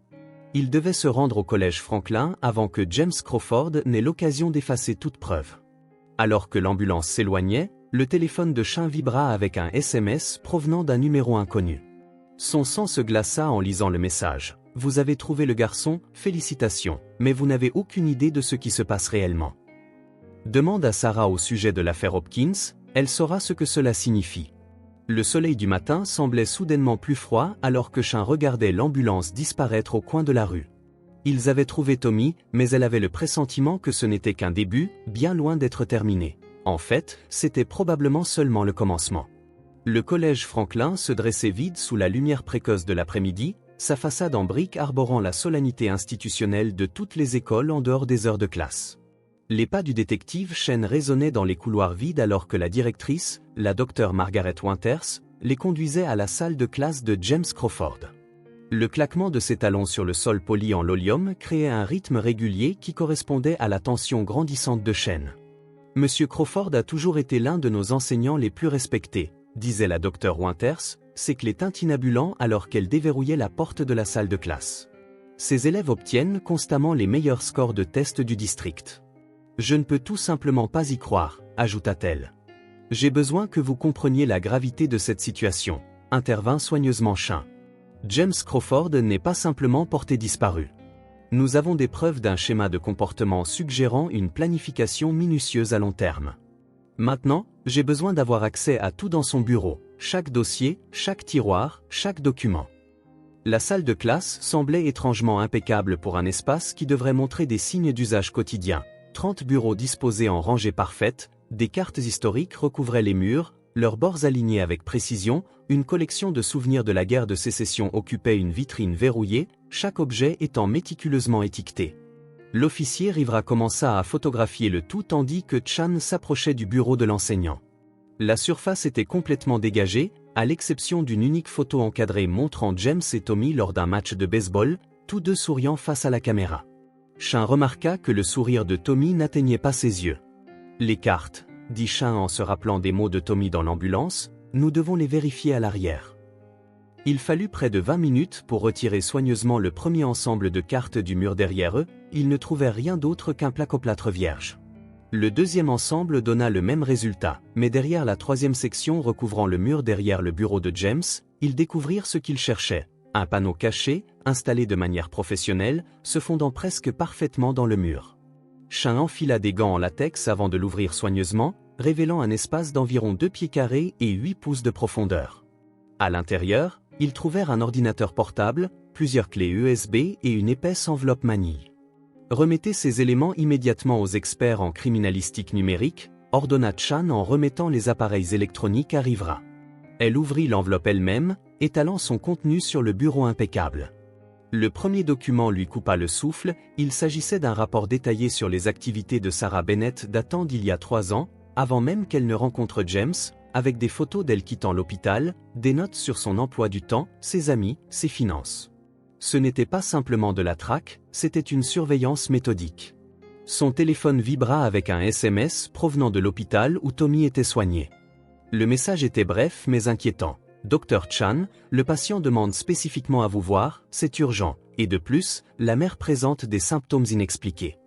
S1: Il devait se rendre au collège Franklin avant que James Crawford n'ait l'occasion d'effacer toute preuve. Alors que l'ambulance s'éloignait, le téléphone de Sean vibra avec un SMS provenant d'un numéro inconnu. Son sang se glaça en lisant le message. « Vous avez trouvé le garçon, félicitations, mais vous n'avez aucune idée de ce qui se passe réellement. » Demande à Sarah au sujet de l'affaire Hopkins, elle saura ce que cela signifie. Le soleil du matin semblait soudainement plus froid alors que Sean regardait l'ambulance disparaître au coin de la rue. Ils avaient trouvé Tommy, mais elle avait le pressentiment que ce n'était qu'un début, bien loin d'être terminé. En fait, c'était probablement seulement le commencement. Le collège Franklin se dressait vide sous la lumière précoce de l'après-midi, sa façade en briques arborant la solennité institutionnelle de toutes les écoles en dehors des heures de classe. Les pas du détective Sean résonnaient dans les couloirs vides alors que la directrice, la docteure Margaret Winters, les conduisait à la salle de classe de James Crawford. Le claquement de ses talons sur le sol poli en lolium créait un rythme régulier qui correspondait à la tension grandissante de Sean. « Monsieur Crawford a toujours été l'un de nos enseignants les plus respectés », disait la docteure Winters, ses clés tintinnabulants alors qu'elle déverrouillait la porte de la salle de classe. Ses élèves obtiennent constamment les meilleurs scores de test du district. « Je ne peux tout simplement pas y croire », ajouta-t-elle. « J'ai besoin que vous compreniez la gravité de cette situation », intervint soigneusement Sean. « James Crawford n'est pas simplement porté disparu. Nous avons des preuves d'un schéma de comportement suggérant une planification minutieuse à long terme. Maintenant, j'ai besoin d'avoir accès à tout dans son bureau, chaque dossier, chaque tiroir, chaque document. » La salle de classe semblait étrangement impeccable pour un espace qui devrait montrer des signes d'usage quotidien. 30 bureaux disposés en rangées parfaites, des cartes historiques recouvraient les murs, leurs bords alignés avec précision, une collection de souvenirs de la guerre de sécession occupait une vitrine verrouillée, chaque objet étant méticuleusement étiqueté. L'officier Rivera commença à photographier le tout tandis que Chan s'approchait du bureau de l'enseignant. La surface était complètement dégagée, à l'exception d'une unique photo encadrée montrant James et Tommy lors d'un match de baseball, tous deux souriant face à la caméra. Chan remarqua que le sourire de Tommy n'atteignait pas ses yeux. « Les cartes, » dit Chan en se rappelant des mots de Tommy dans l'ambulance, « nous devons les vérifier à l'arrière. » Il fallut près de 20 minutes pour retirer soigneusement le premier ensemble de cartes du mur derrière eux, ils ne trouvèrent rien d'autre qu'un placoplâtre vierge. Le deuxième ensemble donna le même résultat, mais derrière la troisième section recouvrant le mur derrière le bureau de James, ils découvrirent ce qu'ils cherchaient. Un panneau caché, installé de manière professionnelle, se fondant presque parfaitement dans le mur. Chan enfila des gants en latex avant de l'ouvrir soigneusement, révélant un espace d'environ 2 pieds carrés et 8 pouces de profondeur. À l'intérieur, ils trouvèrent un ordinateur portable, plusieurs clés USB et une épaisse enveloppe manille. Remettez ces éléments immédiatement aux experts en criminalistique numérique, ordonna Chan en remettant les appareils électroniques à Rivera. Elle ouvrit l'enveloppe elle-même, étalant son contenu sur le bureau impeccable. Le premier document lui coupa le souffle, il s'agissait d'un rapport détaillé sur les activités de Sarah Bennett datant d'il y a 3 ans, avant même qu'elle ne rencontre James, avec des photos d'elle quittant l'hôpital, des notes sur son emploi du temps, ses amis, ses finances. Ce n'était pas simplement de la traque, c'était une surveillance méthodique. Son téléphone vibra avec un SMS provenant de l'hôpital où Tommy était soigné. Le message était bref mais inquiétant. « Dr Chan, le patient demande spécifiquement à vous voir, c'est urgent, et de plus, la mère présente des symptômes inexpliqués. »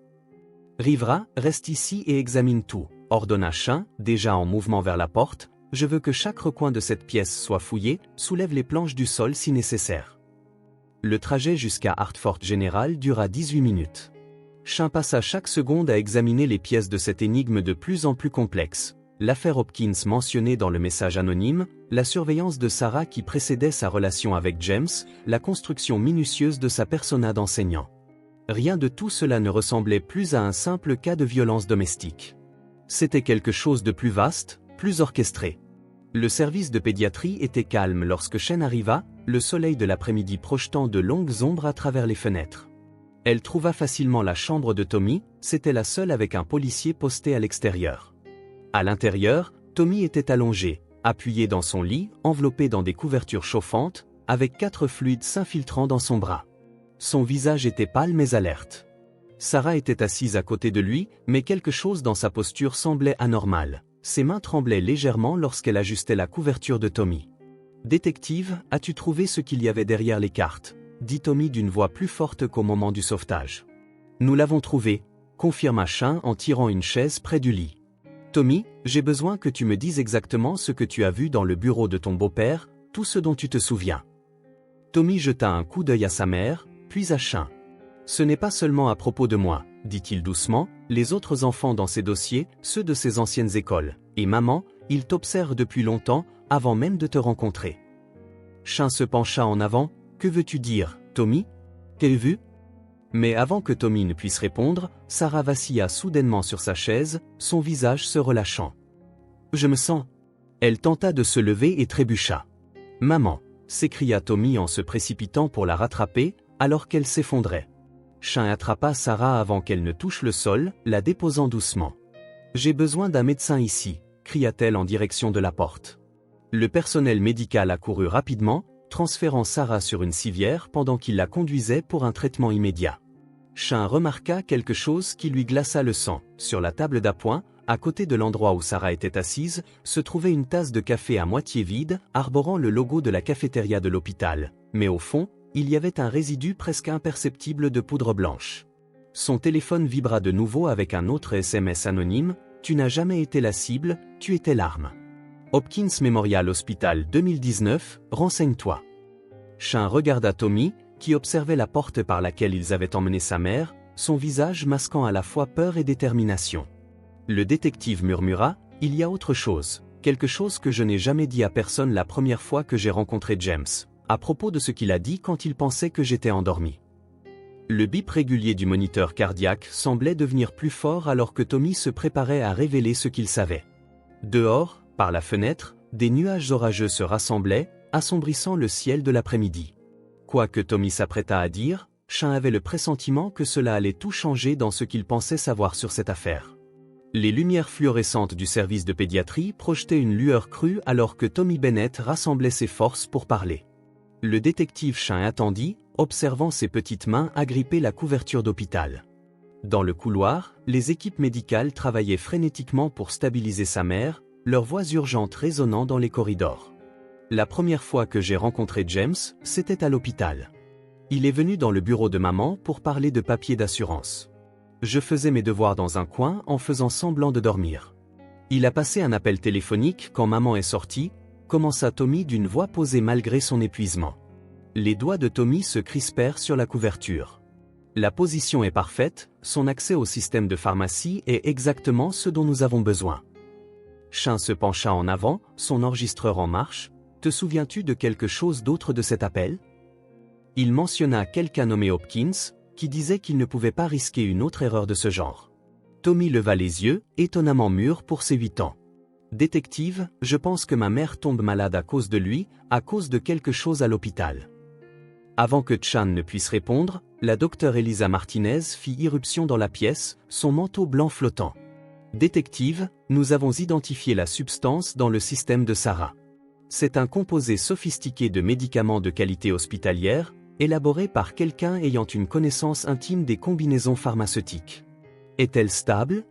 S1: Rivera, reste ici et examine tout, ordonna Chan, déjà en mouvement vers la porte. « Je veux que chaque recoin de cette pièce soit fouillé, soulève les planches du sol si nécessaire. » Le trajet jusqu'à Hartford General dura 18 minutes. Chan passa chaque seconde à examiner les pièces de cette énigme de plus en plus complexe. L'affaire Hopkins mentionnée dans le message anonyme, la surveillance de Sarah qui précédait sa relation avec James, la construction minutieuse de sa persona d'enseignant. Rien de tout cela ne ressemblait plus à un simple cas de violence domestique. C'était quelque chose de plus vaste, plus orchestré. Le service de pédiatrie était calme lorsque Chen arriva, le soleil de l'après-midi projetant de longues ombres à travers les fenêtres. Elle trouva facilement la chambre de Tommy, c'était la seule avec un policier posté à l'extérieur. À l'intérieur, Tommy était allongé, appuyé dans son lit, enveloppé dans des couvertures chauffantes, avec 4 fluides s'infiltrant dans son bras. Son visage était pâle mais alerte. Sarah était assise à côté de lui, mais quelque chose dans sa posture semblait anormal. Ses mains tremblaient légèrement lorsqu'elle ajustait la couverture de Tommy. « Détective, as-tu trouvé ce qu'il y avait derrière les cartes ?» dit Tommy d'une voix plus forte qu'au moment du sauvetage. « Nous l'avons trouvé », confirma Chan en tirant une chaise près du lit. « Tommy, j'ai besoin que tu me dises exactement ce que tu as vu dans le bureau de ton beau-père, tout ce dont tu te souviens. » Tommy jeta un coup d'œil à sa mère, puis à Chan. « Ce n'est pas seulement à propos de moi, » dit-il doucement, « les autres enfants dans ces dossiers, ceux de ces anciennes écoles, et maman, ils t'observent depuis longtemps, avant même de te rencontrer. » Chan se pencha en avant. « Que veux-tu dire, Tommy? Quelle vue ?» Mais avant que Tommy ne puisse répondre, Sarah vacilla soudainement sur sa chaise, son visage se relâchant. « Je me sens... » Elle tenta de se lever et trébucha. « Maman !» s'écria Tommy en se précipitant pour la rattraper, alors qu'elle s'effondrait. Chan attrapa Sarah avant qu'elle ne touche le sol, la déposant doucement. « J'ai besoin d'un médecin ici !» cria-t-elle en direction de la porte. Le personnel médical accourut rapidement, transférant Sarah sur une civière pendant qu'il la conduisait pour un traitement immédiat. Chan remarqua quelque chose qui lui glaça le sang. Sur la table d'appoint, à côté de l'endroit où Sarah était assise, se trouvait une tasse de café à moitié vide, arborant le logo de la cafétéria de l'hôpital. Mais au fond, il y avait un résidu presque imperceptible de poudre blanche. Son téléphone vibra de nouveau avec un autre SMS anonyme. « Tu n'as jamais été la cible, tu étais l'arme. Hopkins Memorial Hospital 2019, renseigne-toi. » Chan regarda Tommy, qui observait la porte par laquelle ils avaient emmené sa mère, son visage masquant à la fois peur et détermination. Le détective murmura, « Il y a autre chose, quelque chose que je n'ai jamais dit à personne la première fois que j'ai rencontré James. à propos de ce qu'il a dit quand il pensait que j'étais endormi. Le bip régulier du moniteur cardiaque semblait devenir plus fort alors que Tommy se préparait à révéler ce qu'il savait. Dehors, par la fenêtre, des nuages orageux se rassemblaient, assombrissant le ciel de l'après-midi. Quoi que Tommy s'apprêtât à dire, Sean avait le pressentiment que cela allait tout changer dans ce qu'il pensait savoir sur cette affaire. Les lumières fluorescentes du service de pédiatrie projetaient une lueur crue alors que Tommy Bennett rassemblait ses forces pour parler. Le détective Sean attendit, observant ses petites mains agripper la couverture d'hôpital. Dans le couloir, les équipes médicales travaillaient frénétiquement pour stabiliser sa mère, leurs voix urgentes résonnant dans les corridors. La première fois que j'ai rencontré James, c'était à l'hôpital. Il est venu dans le bureau de maman pour parler de papiers d'assurance. Je faisais mes devoirs dans un coin en faisant semblant de dormir. Il a passé un appel téléphonique quand maman est sortie, commença Tommy d'une voix posée malgré son épuisement. Les doigts de Tommy se crispèrent sur la couverture. La position est parfaite, son accès au système de pharmacie est exactement ce dont nous avons besoin. Sean se pencha en avant, son enregistreur en marche. Te souviens-tu de quelque chose d'autre de cet appel? Il mentionna quelqu'un nommé Hopkins, qui disait qu'il ne pouvait pas risquer une autre erreur de ce genre. Tommy leva les yeux, étonnamment mûr pour ses 8 ans. Détective, je pense que ma mère tombe malade à cause de lui, à cause de quelque chose à l'hôpital. Avant que Sean ne puisse répondre, la docteure Elisa Martinez fit irruption dans la pièce, son manteau blanc flottant. Détective, nous avons identifié la substance dans le système de Sarah. C'est un composé sophistiqué de médicaments de qualité hospitalière, élaboré par quelqu'un ayant une connaissance intime des combinaisons pharmaceutiques. Est-elle stable?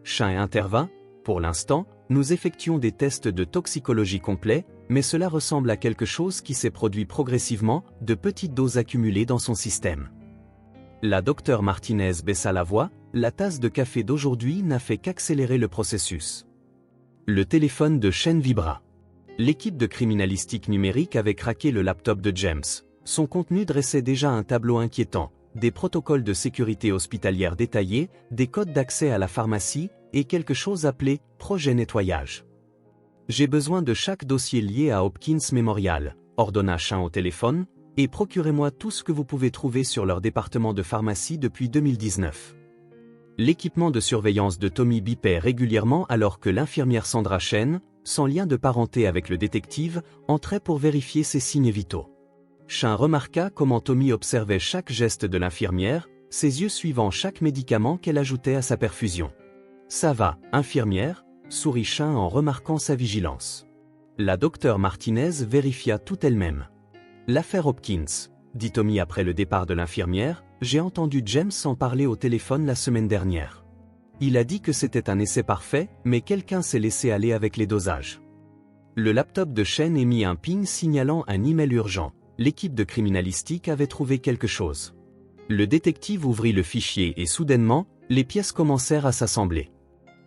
S1: Sean intervint. Pour l'instant, nous effectuons des tests de toxicologie complets, mais cela ressemble à quelque chose qui s'est produit progressivement, de petites doses accumulées dans son système. La docteure Martinez baissa la voix, la tasse de café d'aujourd'hui n'a fait qu'accélérer le processus. Le téléphone de Sean vibra. L'équipe de criminalistique numérique avait craqué le laptop de James. Son contenu dressait déjà un tableau inquiétant, des protocoles de sécurité hospitalière détaillés, des codes d'accès à la pharmacie, et quelque chose appelé « projet nettoyage ». J'ai besoin de chaque dossier lié à Hopkins Memorial, ordonna Sean au téléphone, et procurez-moi tout ce que vous pouvez trouver sur leur département de pharmacie depuis 2019. L'équipement de surveillance de Tommy bipait régulièrement alors que l'infirmière Sandra Chen, sans lien de parenté avec le détective, entrait pour vérifier ses signes vitaux. Sean remarqua comment Tommy observait chaque geste de l'infirmière, ses yeux suivant chaque médicament qu'elle ajoutait à sa perfusion. « Ça va, infirmière ?» sourit Sean en remarquant sa vigilance. La docteure Martinez vérifia tout elle-même. « L'affaire Hopkins, » dit Tommy après le départ de l'infirmière, « j'ai entendu James en parler au téléphone la semaine dernière. Il a dit que c'était un essai parfait, mais quelqu'un s'est laissé aller avec les dosages. » Le laptop de Sean émit un ping signalant un email urgent. L'équipe de criminalistique avait trouvé quelque chose. Le détective ouvrit le fichier et soudainement, les pièces commencèrent à s'assembler.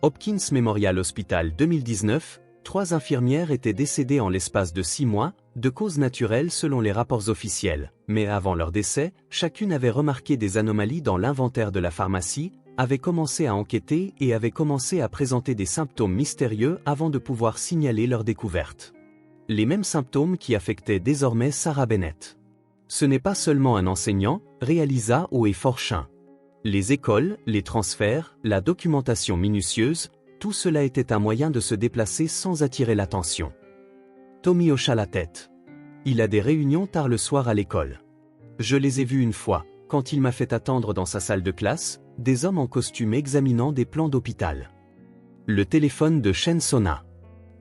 S1: Hopkins Memorial Hospital 2019, 3 infirmières étaient décédées en l'espace de 6 mois, de causes naturelles selon les rapports officiels, mais avant leur décès, chacune avait remarqué des anomalies dans l'inventaire de la pharmacie, avait commencé à enquêter et avait commencé à présenter des symptômes mystérieux avant de pouvoir signaler leur découverte. Les mêmes symptômes qui affectaient désormais Sarah Bennett. Ce n'est pas seulement un enseignant, réalisa haut et fort Sean. Les écoles, les transferts, la documentation minutieuse, tout cela était un moyen de se déplacer sans attirer l'attention. Tommy hocha la tête. Il a des réunions tard le soir à l'école. Je les ai vus une fois, quand il m'a fait attendre dans sa salle de classe, des hommes en costume examinant des plans d'hôpital. Le téléphone de Sean sonna.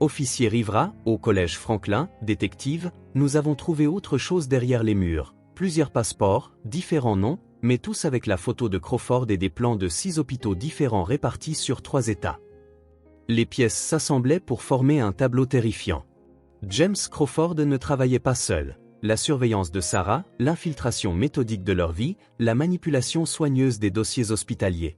S1: Officier Rivera, au collège Franklin, détective, nous avons trouvé autre chose derrière les murs, plusieurs passeports, différents noms, mais tous avec la photo de Crawford et des plans de 6 hôpitaux différents répartis sur 3 États. Les pièces s'assemblaient pour former un tableau terrifiant. James Crawford ne travaillait pas seul. La surveillance de Sarah, l'infiltration méthodique de leur vie, la manipulation soigneuse des dossiers hospitaliers.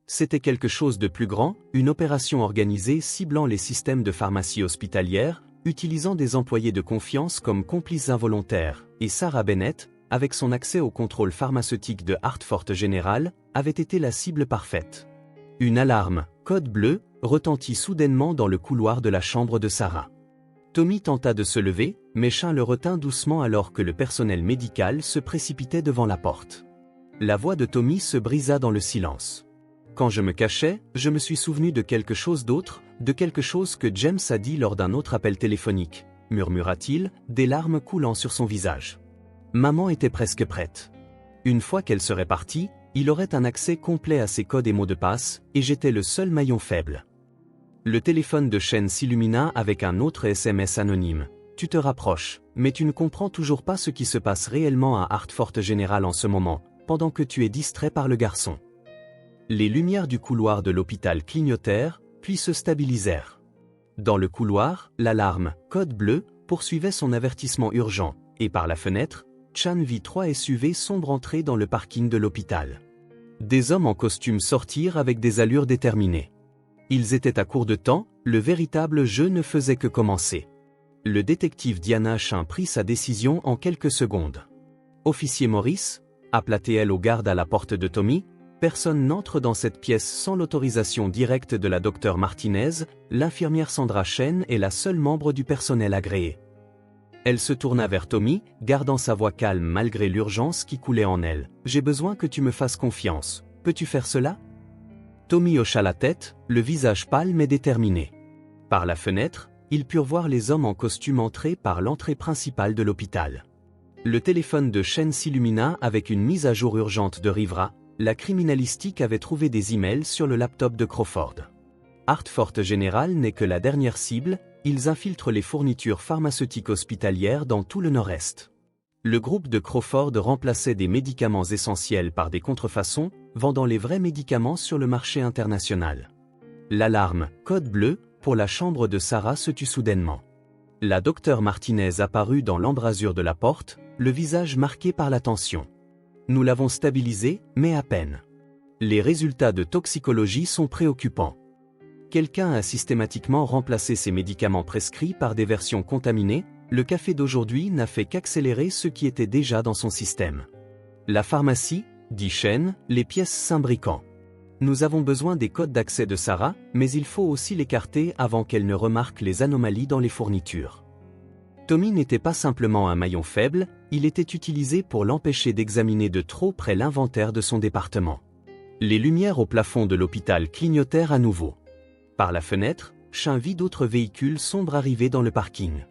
S1: C'était quelque chose de plus grand, une opération organisée ciblant les systèmes de pharmacie hospitalière, utilisant des employés de confiance comme complices involontaires, et Sarah Bennett, avec son accès au contrôle pharmaceutique de Hartford General, avait été la cible parfaite. Une alarme, code bleu, retentit soudainement dans le couloir de la chambre de Sarah. Tommy tenta de se lever, mais Chan le retint doucement alors que le personnel médical se précipitait devant la porte. La voix de Tommy se brisa dans le silence. Quand je me cachais, je me suis souvenu de quelque chose d'autre, de quelque chose que James a dit lors d'un autre appel téléphonique, murmura-t-il, des larmes coulant sur son visage. Maman était presque prête. Une fois qu'elle serait partie, il aurait un accès complet à ses codes et mots de passe, et j'étais le seul maillon faible. Le téléphone de Shen s'illumina avec un autre SMS anonyme. Tu te rapproches, mais tu ne comprends toujours pas ce qui se passe réellement à Hartford General en ce moment, pendant que tu es distrait par le garçon. Les lumières du couloir de l'hôpital clignotèrent, puis se stabilisèrent. Dans le couloir, l'alarme « Code bleu » poursuivait son avertissement urgent, et par la fenêtre, Chan vit 3 SUV sombres entrer dans le parking de l'hôpital. Des hommes en costume sortirent avec des allures déterminées. Ils étaient à court de temps, le véritable jeu ne faisait que commencer. Le détective Diana Chin prit sa décision en quelques secondes. « Officier Maurice » appela-t-elle au garde à la porte de Tommy. Personne n'entre dans cette pièce sans l'autorisation directe de la docteure Martinez, l'infirmière Sandra Chen est la seule membre du personnel agréé. Elle se tourna vers Tommy, gardant sa voix calme malgré l'urgence qui coulait en elle. « J'ai besoin que tu me fasses confiance. Peux-tu faire cela ?» Tommy hocha la tête, le visage pâle mais déterminé. Par la fenêtre, ils purent voir les hommes en costume entrer par l'entrée principale de l'hôpital. Le téléphone de Chen s'illumina avec une mise à jour urgente de Rivera. La criminalistique avait trouvé des emails sur le laptop de Crawford. Hartford General n'est que la dernière cible, ils infiltrent les fournitures pharmaceutiques hospitalières dans tout le nord-est. Le groupe de Crawford remplaçait des médicaments essentiels par des contrefaçons, vendant les vrais médicaments sur le marché international. L'alarme « Code bleu » pour la chambre de Sarah se tut soudainement. La docteure Martinez apparut dans l'embrasure de la porte, le visage marqué par la tension. Nous l'avons stabilisé, mais à peine. Les résultats de toxicologie sont préoccupants. Quelqu'un a systématiquement remplacé ces médicaments prescrits par des versions contaminées. Le café d'aujourd'hui n'a fait qu'accélérer ce qui était déjà dans son système. La pharmacie, dit Chen, les pièces s'imbriquant. Nous avons besoin des codes d'accès de Sarah, mais il faut aussi l'écarter avant qu'elle ne remarque les anomalies dans les fournitures. Tommy n'était pas simplement un maillon faible, il était utilisé pour l'empêcher d'examiner de trop près l'inventaire de son département. Les lumières au plafond de l'hôpital clignotèrent à nouveau. Par la fenêtre, Chin vit d'autres véhicules sombres arriver dans le parking.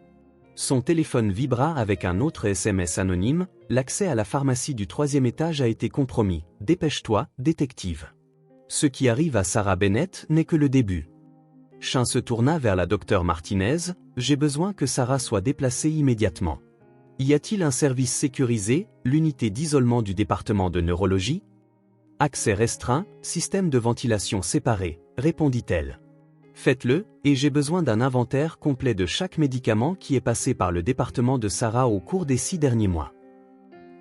S1: Son téléphone vibra avec un autre SMS anonyme, l'accès à la pharmacie du 3e étage a été compromis. Dépêche-toi, détective. Ce qui arrive à Sarah Bennett n'est que le début. Chin se tourna vers la docteure Martinez. J'ai besoin que Sarah soit déplacée immédiatement. Y a-t-il un service sécurisé, l'unité d'isolement du département de neurologie? Accès restreint, système de ventilation séparé, répondit-elle. Faites-le, et j'ai besoin d'un inventaire complet de chaque médicament qui est passé par le département de Sarah au cours des 6 derniers mois.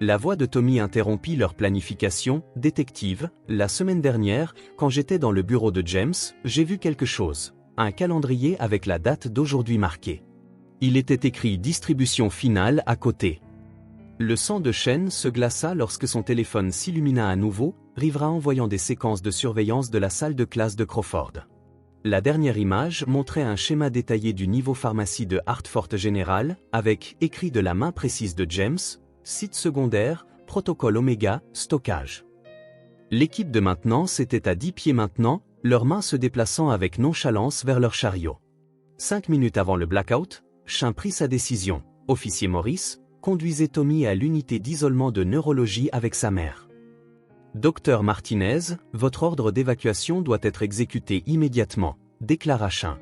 S1: La voix de Tommy interrompit leur planification. Détective, la semaine dernière, quand j'étais dans le bureau de James, j'ai vu quelque chose. Un calendrier avec la date d'aujourd'hui marquée. Il était écrit distribution finale à côté. Le sang de Chen se glaça lorsque son téléphone s'illumina à nouveau, Rivera envoyant des séquences de surveillance de la salle de classe de Crawford. La dernière image montrait un schéma détaillé du niveau pharmacie de Hartford General, avec, écrit de la main précise de James, site secondaire, protocole Oméga, stockage. L'équipe de maintenance était à 10 pieds maintenant, leurs mains se déplaçant avec nonchalance vers leur chariot. 5 minutes avant le blackout, Chin prit sa décision. Officier Maurice, conduisez Tommy à l'unité d'isolement de neurologie avec sa mère. Docteur Martinez, votre ordre d'évacuation doit être exécuté immédiatement, déclara Chin.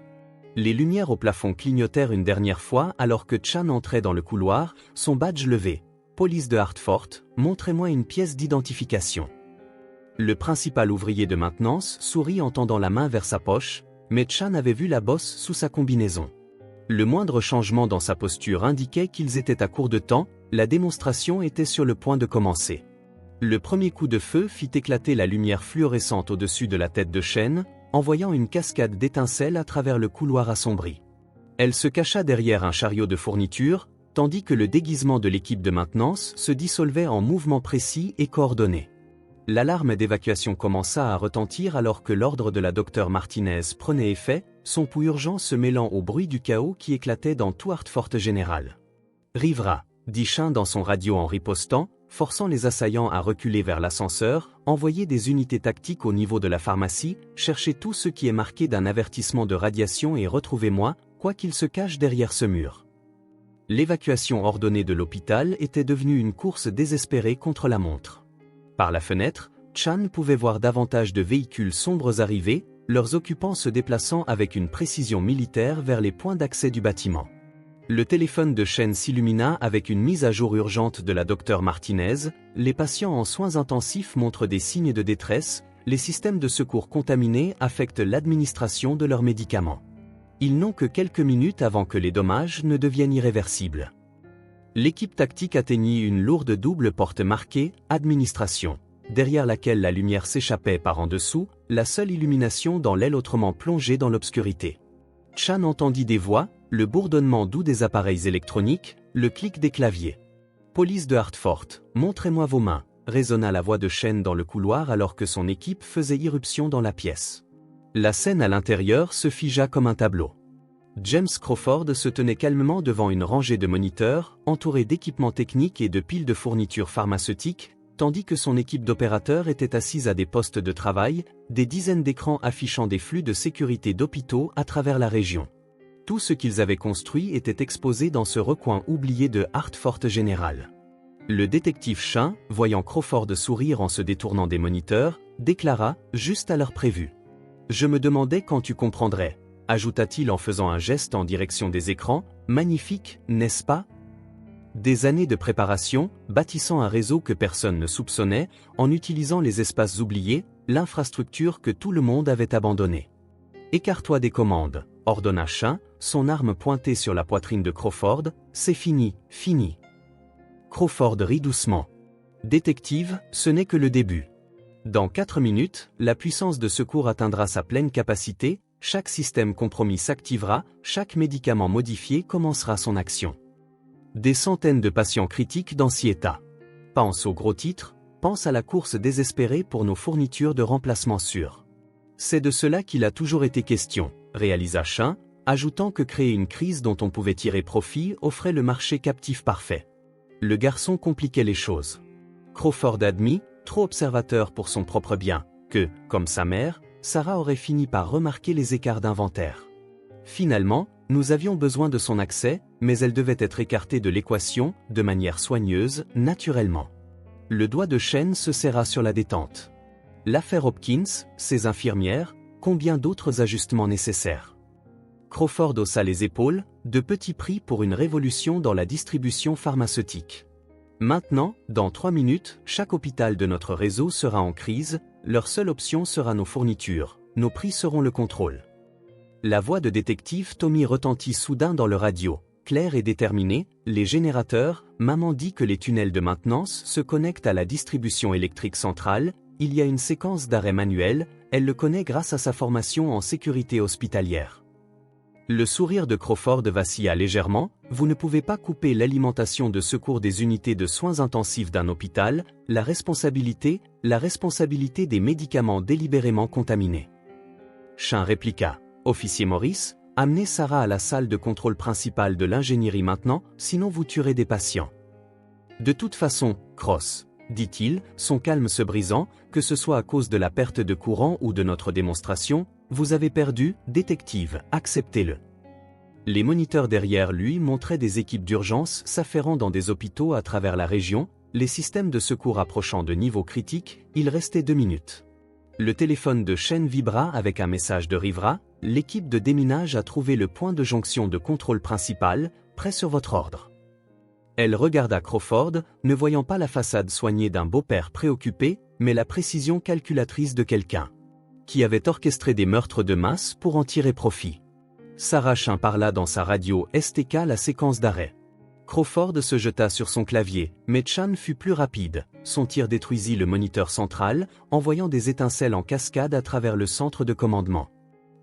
S1: Les lumières au plafond clignotèrent une dernière fois alors que Chan entrait dans le couloir, son badge levé. Police de Hartford, montrez-moi une pièce d'identification. Le principal ouvrier de maintenance sourit en tendant la main vers sa poche, mais Chan avait vu la bosse sous sa combinaison. Le moindre changement dans sa posture indiquait qu'ils étaient à court de temps, la démonstration était sur le point de commencer. Le premier coup de feu fit éclater la lumière fluorescente au-dessus de la tête de Chen, envoyant une cascade d'étincelles à travers le couloir assombri. Elle se cacha derrière un chariot de fourniture, tandis que le déguisement de l'équipe de maintenance se dissolvait en mouvements précis et coordonnés. L'alarme d'évacuation commença à retentir alors que l'ordre de la docteure Martinez prenait effet, son pouls urgent se mêlant au bruit du chaos qui éclatait dans tout Hartford General. Rivera, dit Chin dans son radio en ripostant, forçant les assaillants à reculer vers l'ascenseur, envoyez des unités tactiques au niveau de la pharmacie, cherchez tout ce qui est marqué d'un avertissement de radiation et retrouvez-moi, quoi qu'il se cache derrière ce mur. L'évacuation ordonnée de l'hôpital était devenue une course désespérée contre la montre. Par la fenêtre, Chan pouvait voir davantage de véhicules sombres arriver, leurs occupants se déplaçant avec une précision militaire vers les points d'accès du bâtiment. Le téléphone de Chen s'illumina avec une mise à jour urgente de la docteure Martinez, les patients en soins intensifs montrent des signes de détresse, les systèmes de secours contaminés affectent l'administration de leurs médicaments. Ils n'ont que quelques minutes avant que les dommages ne deviennent irréversibles. L'équipe tactique atteignit une lourde double porte marquée « Administration », derrière laquelle la lumière s'échappait par en dessous, la seule illumination dans l'aile autrement plongée dans l'obscurité. Chan entendit des voix, le bourdonnement doux des appareils électroniques, le clic des claviers. « Police de Hartford, montrez-moi vos mains », résonna la voix de Chen dans le couloir alors que son équipe faisait irruption dans la pièce. La scène à l'intérieur se figea comme un tableau. James Crawford se tenait calmement devant une rangée de moniteurs, entouré d'équipements techniques et de piles de fournitures pharmaceutiques, tandis que son équipe d'opérateurs était assise à des postes de travail, des dizaines d'écrans affichant des flux de sécurité d'hôpitaux à travers la région. Tout ce qu'ils avaient construit était exposé dans ce recoin oublié de Hartford Général. Le détective Chin, voyant Crawford sourire en se détournant des moniteurs, déclara, juste à l'heure prévue. « Je me demandais quand tu comprendrais », ajouta-t-il en faisant un geste en direction des écrans, « magnifique, n'est-ce pas ?» Des années de préparation, bâtissant un réseau que personne ne soupçonnait, en utilisant les espaces oubliés, l'infrastructure que tout le monde avait abandonnée. « Écarte-toi des commandes », ordonna Chin, son arme pointée sur la poitrine de Crawford, « c'est fini, fini. » Crawford rit doucement. « Détective, ce n'est que le début. Dans 4 minutes, la puissance de secours atteindra sa pleine capacité, chaque système compromis s'activera, chaque médicament modifié commencera son action. Des centaines de patients critiques dans si état. Pense aux gros titres, pense à la course désespérée pour nos fournitures de remplacement sûres. C'est de cela qu'il a toujours été question, réalisa Chin, ajoutant que créer une crise dont on pouvait tirer profit offrait le marché captif parfait. Le garçon compliquait les choses. Crawford admit, trop observateur pour son propre bien, que, comme sa mère, Sarah aurait fini par remarquer les écarts d'inventaire. Finalement, nous avions besoin de son accès, mais elle devait être écartée de l'équation, de manière soigneuse, naturellement. Le doigt de Chen se serra sur la détente. L'affaire Hopkins, ses infirmières, combien d'autres ajustements nécessaires? Crawford haussa les épaules, de petits prix pour une révolution dans la distribution pharmaceutique. Maintenant, dans 3 minutes, chaque hôpital de notre réseau sera en crise, leur seule option sera nos fournitures, nos prix seront le contrôle. La voix de détective Tommy retentit soudain dans le radio, claire et déterminée, les générateurs, maman dit que les tunnels de maintenance se connectent à la distribution électrique centrale, il y a une séquence d'arrêt manuel, elle le connaît grâce à sa formation en sécurité hospitalière. Le sourire de Crawford vacilla légèrement, vous ne pouvez pas couper l'alimentation de secours des unités de soins intensifs d'un hôpital, la responsabilité des médicaments délibérément contaminés. Chin répliqua, officier Morris, amenez Sarah à la salle de contrôle principale de l'ingénierie maintenant, sinon vous tuerez des patients. De toute façon, Cross, dit-il, son calme se brisant, que ce soit à cause de la perte de courant ou de notre démonstration, vous avez perdu, détective, acceptez-le. Les moniteurs derrière lui montraient des équipes d'urgence s'affairant dans des hôpitaux à travers la région, les systèmes de secours approchant de niveaux critiques, il restait 2 minutes. Le téléphone de Chen vibra avec un message de Rivera, l'équipe de déminage a trouvé le point de jonction de contrôle principal, prêt sur votre ordre. Elle regarda Crawford, ne voyant pas la façade soignée d'un beau-père préoccupé, mais la précision calculatrice de quelqu'un qui avait orchestré des meurtres de masse pour en tirer profit. Sarah Chin parla dans sa radio STK la séquence d'arrêt. Crawford se jeta sur son clavier, mais Chan fut plus rapide, son tir détruisit le moniteur central, envoyant des étincelles en cascade à travers le centre de commandement.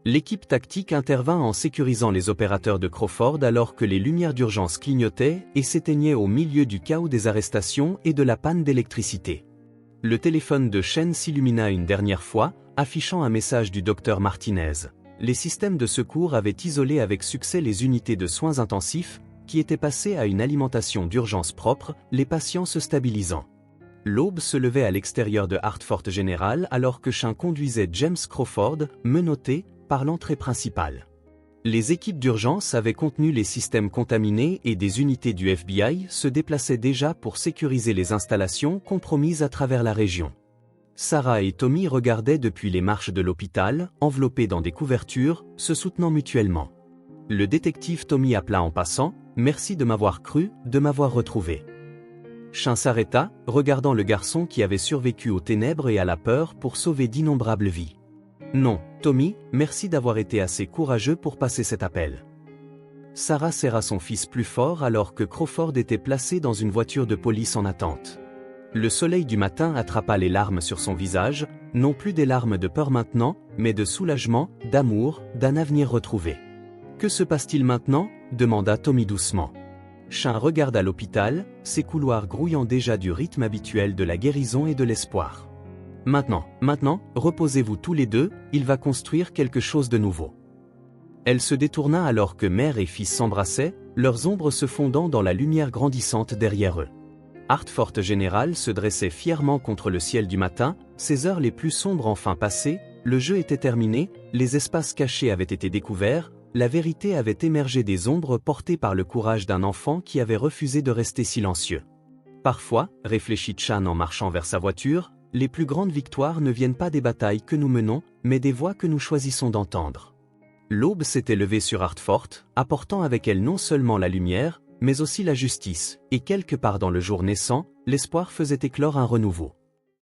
S1: L'équipe tactique intervint en sécurisant les opérateurs de Crawford alors que les lumières d'urgence clignotaient et s'éteignaient au milieu du chaos des arrestations et de la panne d'électricité. Le téléphone de Chen s'illumina une dernière fois, affichant un message du docteur Martinez. Les systèmes de secours avaient isolé avec succès les unités de soins intensifs, qui était passé à une alimentation d'urgence propre, les patients se stabilisant. L'aube se levait à l'extérieur de Hartford General alors que Sean conduisait James Crawford, menotté, par l'entrée principale. Les équipes d'urgence avaient contenu les systèmes contaminés et des unités du FBI se déplaçaient déjà pour sécuriser les installations compromises à travers la région. Sarah et Tommy regardaient depuis les marches de l'hôpital, enveloppés dans des couvertures, se soutenant mutuellement. Le détective Tommy appela en passant « Merci de m'avoir cru, de m'avoir retrouvé ». Sean s'arrêta, regardant le garçon qui avait survécu aux ténèbres et à la peur pour sauver d'innombrables vies. « Non, Tommy, merci d'avoir été assez courageux pour passer cet appel. » Sarah serra son fils plus fort alors que Crawford était placé dans une voiture de police en attente. Le soleil du matin attrapa les larmes sur son visage, non plus des larmes de peur maintenant, mais de soulagement, d'amour, d'un avenir retrouvé. « Que se passe-t-il maintenant » demanda Tommy doucement. Sean regarda l'hôpital, ses couloirs grouillant déjà du rythme habituel de la guérison et de l'espoir. « Maintenant, reposez-vous tous les deux, il va construire quelque chose de nouveau. » Elle se détourna alors que mère et fils s'embrassaient, leurs ombres se fondant dans la lumière grandissante derrière eux. Hartford General se dressait fièrement contre le ciel du matin, ses heures les plus sombres enfin passées, le jeu était terminé, les espaces cachés avaient été découverts, la vérité avait émergé des ombres portées par le courage d'un enfant qui avait refusé de rester silencieux. Parfois, réfléchit Sean en marchant vers sa voiture, les plus grandes victoires ne viennent pas des batailles que nous menons, mais des voix que nous choisissons d'entendre. L'aube s'était levée sur Hartford, apportant avec elle non seulement la lumière, mais aussi la justice, et quelque part dans le jour naissant, l'espoir faisait éclore un renouveau.